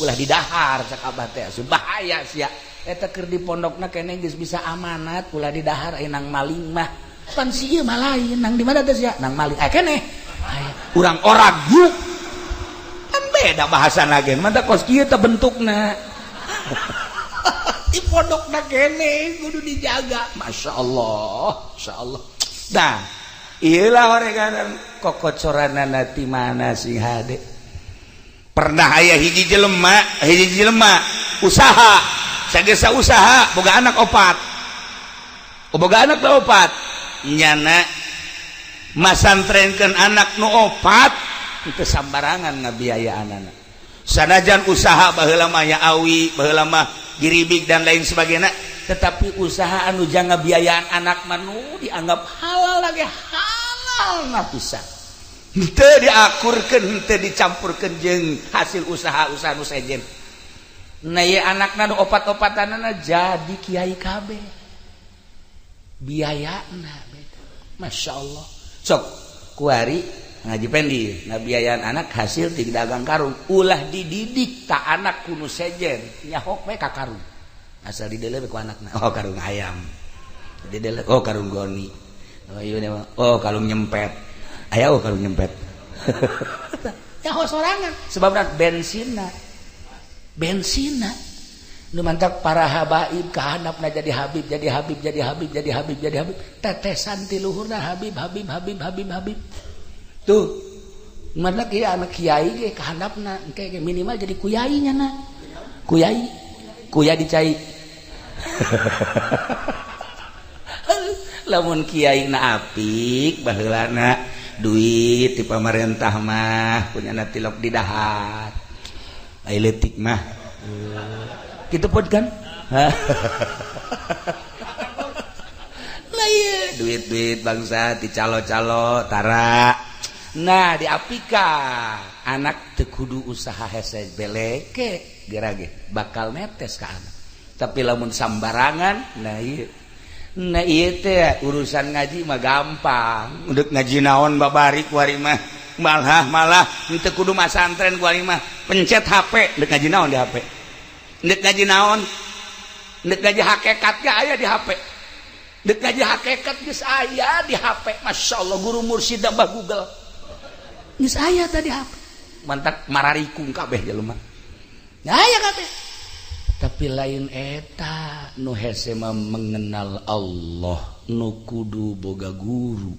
ulah di dahar cak abah teh bahaya sia eta keur di pondokna keneh geus bisa amanat ulah di dahar aya nang maling mah pan si ieu mah lain nang di mana teh sia nang maling keneh urang oragu kan beda bahasana gen mah teh kos kieu teh bentukna di pondokna keneh kudu dijaga masyaallah dah iyalah horenganan kokocoranana ti mana sing hade pernah aya hiji jelema usaha sagesa usaha boga anak opat nyana masantrenkeun anak nu opat itu sambarangan ngabiayaanana sanajan usaha baheula mah ya awi baheula mah giribig dan lain sebagainya tetapi usaha anu jang ngabiayaan anak manu dianggap halal lagi halal na pisan henteu diakurkeun henteu dicampurkeun jeung hasil usaha-usaha nu sejen. Nah ieu anakna nu opat-opatanana jadi kiai kabeh biayana beda masyaallah sok kuari ngaji pendi ngabiayaan anak hasil ti dagang karung ulah dididik ta anak kudu sejen nyahok we ka karung asal didelep ku anakna oh karung ayam didelep oh karung goni oh ieu oh kalung nyempet aya oh kalung nyempet nyaho sorangan sebabna bensina nu mantap para habaib kahandapna jadi habib tetesan ti luhurna habib tuh mana kieu anak kiai ge kahandapna engke minimal jadi kuyai nyana kuya dicai lamun kiai na apik baheulana duit di pamarentah mah punyana tilok di dahar ai leutik mah kitu pod kan lah ieu duit bangsa ti calo-calo tara nah diapika anak teu kudu usaha hese beleke gerage bakal netes ka anak tapi lamun sambarangan nah ieu teh urusan ngaji mah gampang udek ngaji naon babari kuari mah malah henteu kudu masantren kuari mah pencet HP dek ngaji naon di HP dek ngaji naon dek ngaji hakikat ge aya di HP dek ngaji hakikat geus aya di HP masyaallah guru mursyid mbah Google geus aya tadi HP mantap mararikung kabeh jelema aya kabeh tapi lain eta nu hese mengenal Allah nu kudu boga guru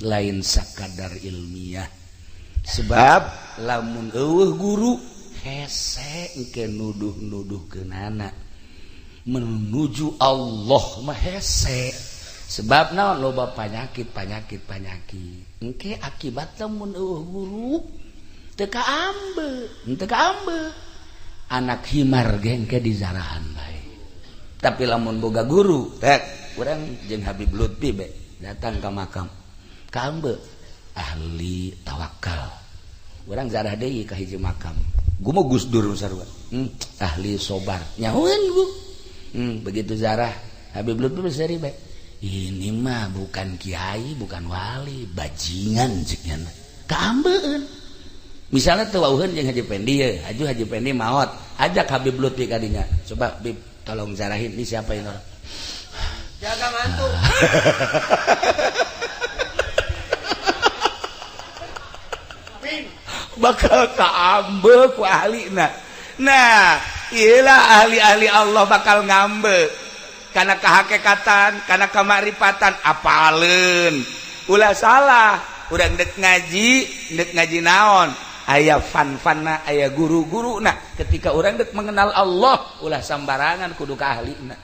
lain sakadar ilmiah sebab lamun eueuh guru hese engke nuduh-nuduhkeun anak menuju Allah mah hese sebab naon loba panyakit engke akibatna mun eueuh guru teu kaambe anak himar gengke di zarahan bae tapi lamun boga guru tek urang jeung Habib Lutfi be datang ka makam kaambe ahli tawakal urang zarah deui ka hiji makam gumo Gus Dur sarua ahli sobar nyahoeun Bu begitu zarah Habib Lutfi berseri be ini mah bukan kiai bukan wali bajingan ceuk nya kaambeun misalnya tuh wauhan yang Haji Pendi ya, Haji Pendi maot, ajak Habib Lutfi kadinya. Coba Bib tolong zarahin ini siapa ini orang? Jaga mantu. Bakal kaambe ku ahlina. Nah, iyalah ahli-ahli Allah bakal ngambe. Karena kehakikatan, karena kemarifatan apaleun. Ulah salah, urang dek ngaji naon? Aya fan-fanna aya guru-guru nah ketika orang dek mengenal Allah ulah sambarangan kudu ka ahlina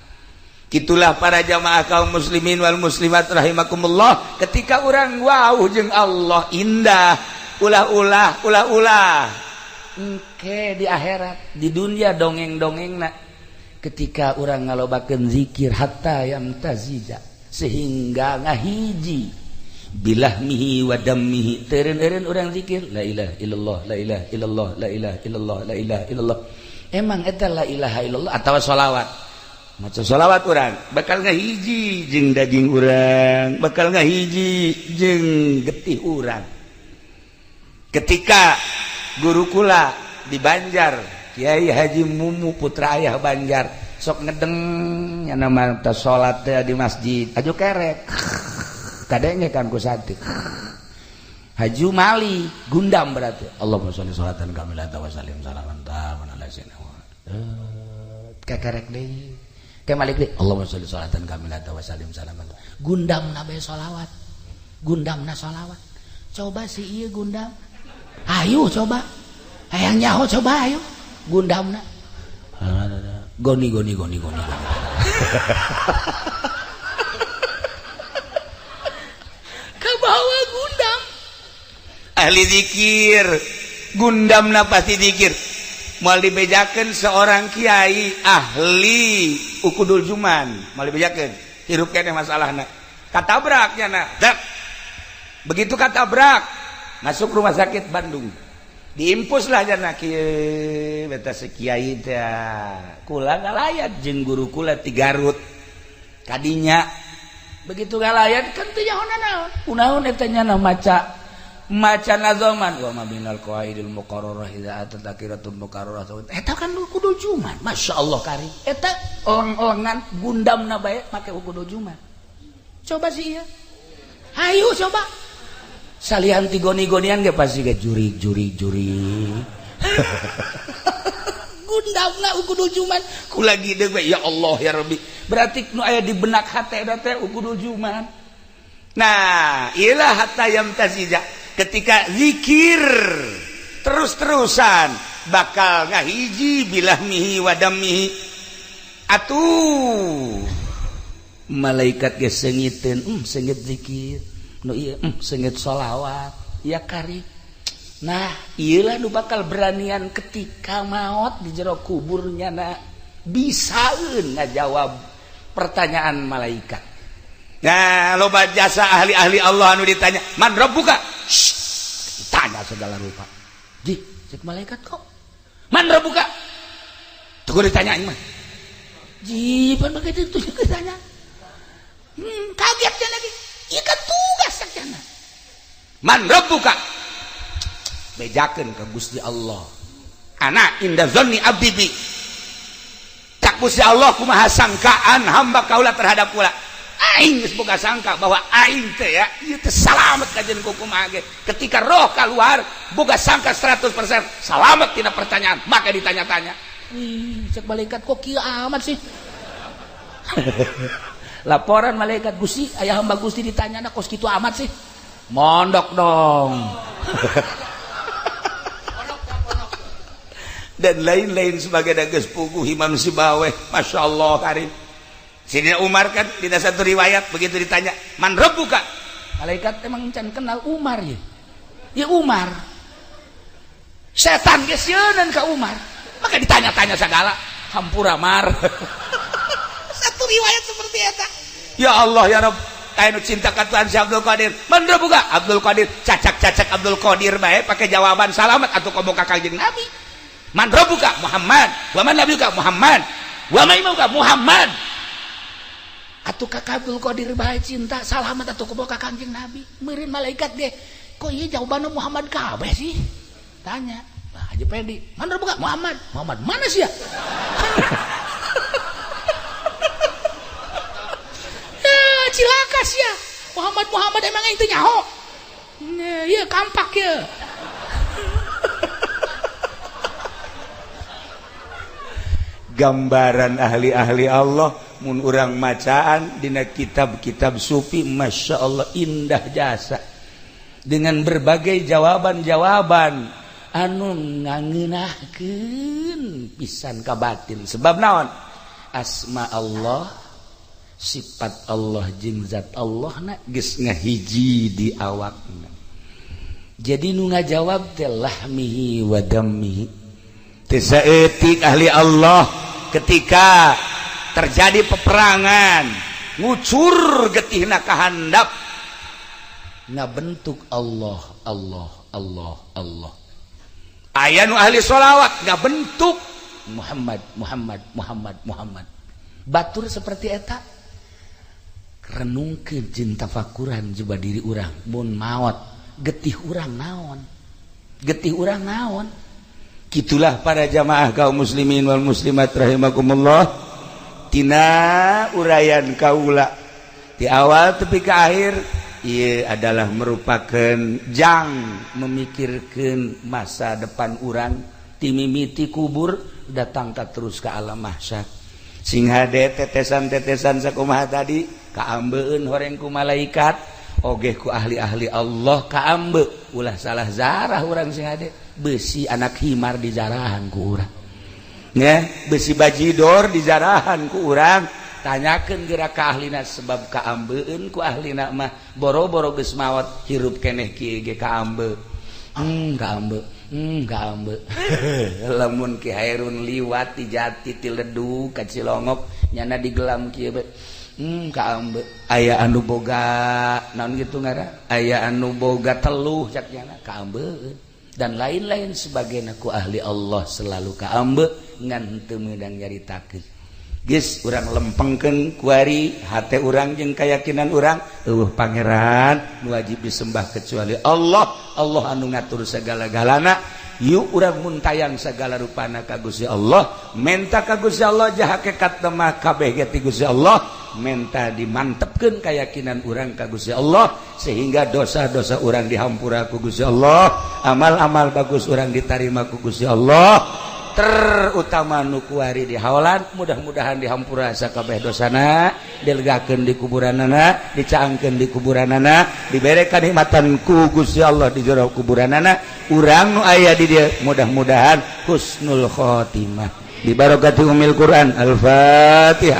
kitulah para jamaah kaum muslimin wal muslimat rahimakumullah ketika orang wau jeung Allah indah ulah engke di akhirat. Di dunia dongeng-dongengna ketika orang ngalobakeun zikir hatta yamtazija sehingga ngahiji bilahmihi wa dammihi teureun-eureun urang zikir la ilaha illallah la ilaha illallah la ilaha illallah la ilaha illallah. Emang eta la ilaha illallah atawa sholawat? Maca sholawat urang bakal ngahiji jeung daging urang, bakal ngahiji jeung getih urang. Ketika guru kula di Banjar Kiai Haji Mumu putra ayah Banjar sok ngedeng nya nama ta salat teh di masjid aju kerek kadenge kan ku satik Haju Mali gundam berarti Allahumma sholli sholatan kamilatan wa sallim salaman taman ala sayyidina kekerek deui ke malik deui Allahumma sholli sholatan kamilatan wa sallim salaman gundamna bae sholawat gundamna sholawat coba si ieu gundam ayo coba hayang nyaho coba ayo gundamna goni kabawa gundam ahli zikir gundamna pasti zikir moal dibejakeun seorang kiai ahli ukudul juman moal dibejakeun hirup keneh masalahna katabraknya na begitu katabrak masuk rumah sakit Bandung diimpus lah jana kieu beta kiai teh kula ngalayat jeung guru kula ti Garut kadinya begitu ngalayat kan teu nyaho kunaon eta nya maca nazaman wa mabinal qaidil muqarrarah idza atatakiratun muqarrarah eta kan ukudul juman masyaallah kari eta ong-ongan gundamna bae make ukudul juman coba sih ya hayu coba salihan ti goni-gonian ge pasti ge juri gundamna ukudul juman kula gide we ya Allah ya Rabbi berarti nu aya di benak hate eta teh ukudul juman. Nah iyalah hatta yamtazija ketika zikir terus-terusan bakal ngahiji bilahmihi wa dammihi atuh malaikat ge seungiteun seungit zikir nu ieu seungit sholawat ya kari. Nah iyalah nu bakal beranian ketika maot di jero kuburnya na bisaeun ngajawab pertanyaan malaikat. Nah loba jasa ahli-ahli Allah anu ditanya man rabbuka ditanya segala rupa di cek malaikat kok man rabbuka tuh ditanya mah ji pan begitu itu ditanya kaget cenah lagi ieu kan tugas sakjana man rabbuka bejakeun ka Gusti Allah ana inda zanni abdi bi cak Gusti Allah kumaha sangkaan hamba kaula terhadap kula aing geus boga sangka bahwa aing teh ya ieu teh salamet kajen kumaha ge ketika roh keluar boga sangka 100% salamet tina pertanyaan maka ditanya-tanya cek malaikat kok kieu amat sih laporan malaikat Gusti aya hamba Gusti ditanyana kos kitu amat sih mondok dong dan lain-lain sebagai dages puguh Imam Sibaweh masyaallah karim Sayyidina Umar kan tidak satu riwayat begitu ditanya man rabbuka malaikat emang can kenal Umar ya Umar setan geus sieun ka Umar maka ditanya-tanya segala hampura mar satu riwayat seperti eta ya Allah ya Rabb anu cinta ka Tuhan si Abdul Qadir man rabbuka Abdul Qadir cacak-cacak Abdul Qadir bae pakai jawaban salamet atuh komo ka Kangjeng Nabi man rabbuka Muhammad wa man nabiyuka Muhammad wa ma imamuka Muhammad atuh ka Abdul Qadir bae cinta salamet atuh komo ka Kangjeng Nabi meureun malaikat ge kok ieu jawabanna Muhammad kabeh sih tanya nah Haji Pedi man rabbuka Muhammad mana sih ya cilaka sih ya Muhammad emang yang itu nyaho iya kampak ya gambaran ahli-ahli Allah mun urang macaan dina kitab-kitab sufi Masya Allah indah jasa dengan berbagai jawaban-jawaban anu ngangeunahkeun pisan ka batin sebab naon asma Allah sifat Allah jeung zat Allah na geus ngahiji di awakna jadi nu ngajawab teh lahmihi wa dammihi. Tisaeutik ahli Allah ketika terjadi peperangan ngucur getihna kahandap ngabentuk Allah Allah Allah Allah. Aya nu ahli sholawat ngabentuk Muhammad Muhammad Muhammad Muhammad. Batur seperti eta renungkeun jeung tafakuran coba diri urang mun maot getih urang naon, getih urang naon. Gitulah para jamaah kaum muslimin wal muslimat rahimakumullah, tina urayan kaula di awal tepi ke akhir ieu adalah merupakan jang memikirkan masa depan urang ti mimiti kubur datang tak terus ke alam mahsyar. Sing hade tetesan-tetesan sakumaha tadi kaambeun horeng ku malaikat oge ku ahli-ahli Allah kaambe ulah salah zarah urang sing hade besi anak himar di jarahan ku urang ya, besi bajidor di jarahan ku urang tanyakeun geura ka ahlina sebab kaambeun ku ahlina mah boro-boro geus maot hirup keneh kieu ge kaambe kaambe kaambe lamun Ki Hairun liwat di Jati ti Ledug ka Cilongok nyana digelam kieu kaambe aya anu boga naon kitu ngaran aya anu boga teluh cak nyana kaambeun dan lain-lain sebagainya ku ahli Allah selalu kaambe ngan teu meudang nyaritakeun. Geus urang lempengkeun kuari hate urang jeung keyakinan urang eueuh pangeran nu wajib disembah kecuali Allah, Allah anu ngatur segala-galana. Yuk urang mun tayang segala rupana ka Gusti Allah, menta ka Gusti Allah jah hakikat mah kabeh ge ti Gusti Allah, menta dimantepkeun keyakinan urang ka Gusti Allah sehingga dosa-dosa urang dihampura ku Gusti Allah, amal-amal bagus urang ditarima ku Gusti Allah. Terutama nu kuari di haolan mudah-mudahan dihampura sakabeh dosana, dilegakeun di kuburanana, dicaangkeun di kuburanana, dibere kanikmatan ku Gusti Allah di jero kuburanana. Urang nu aya di dieu mudah-mudahan husnul khotimah. Bi barakati umil Quran. Al-Fatihah.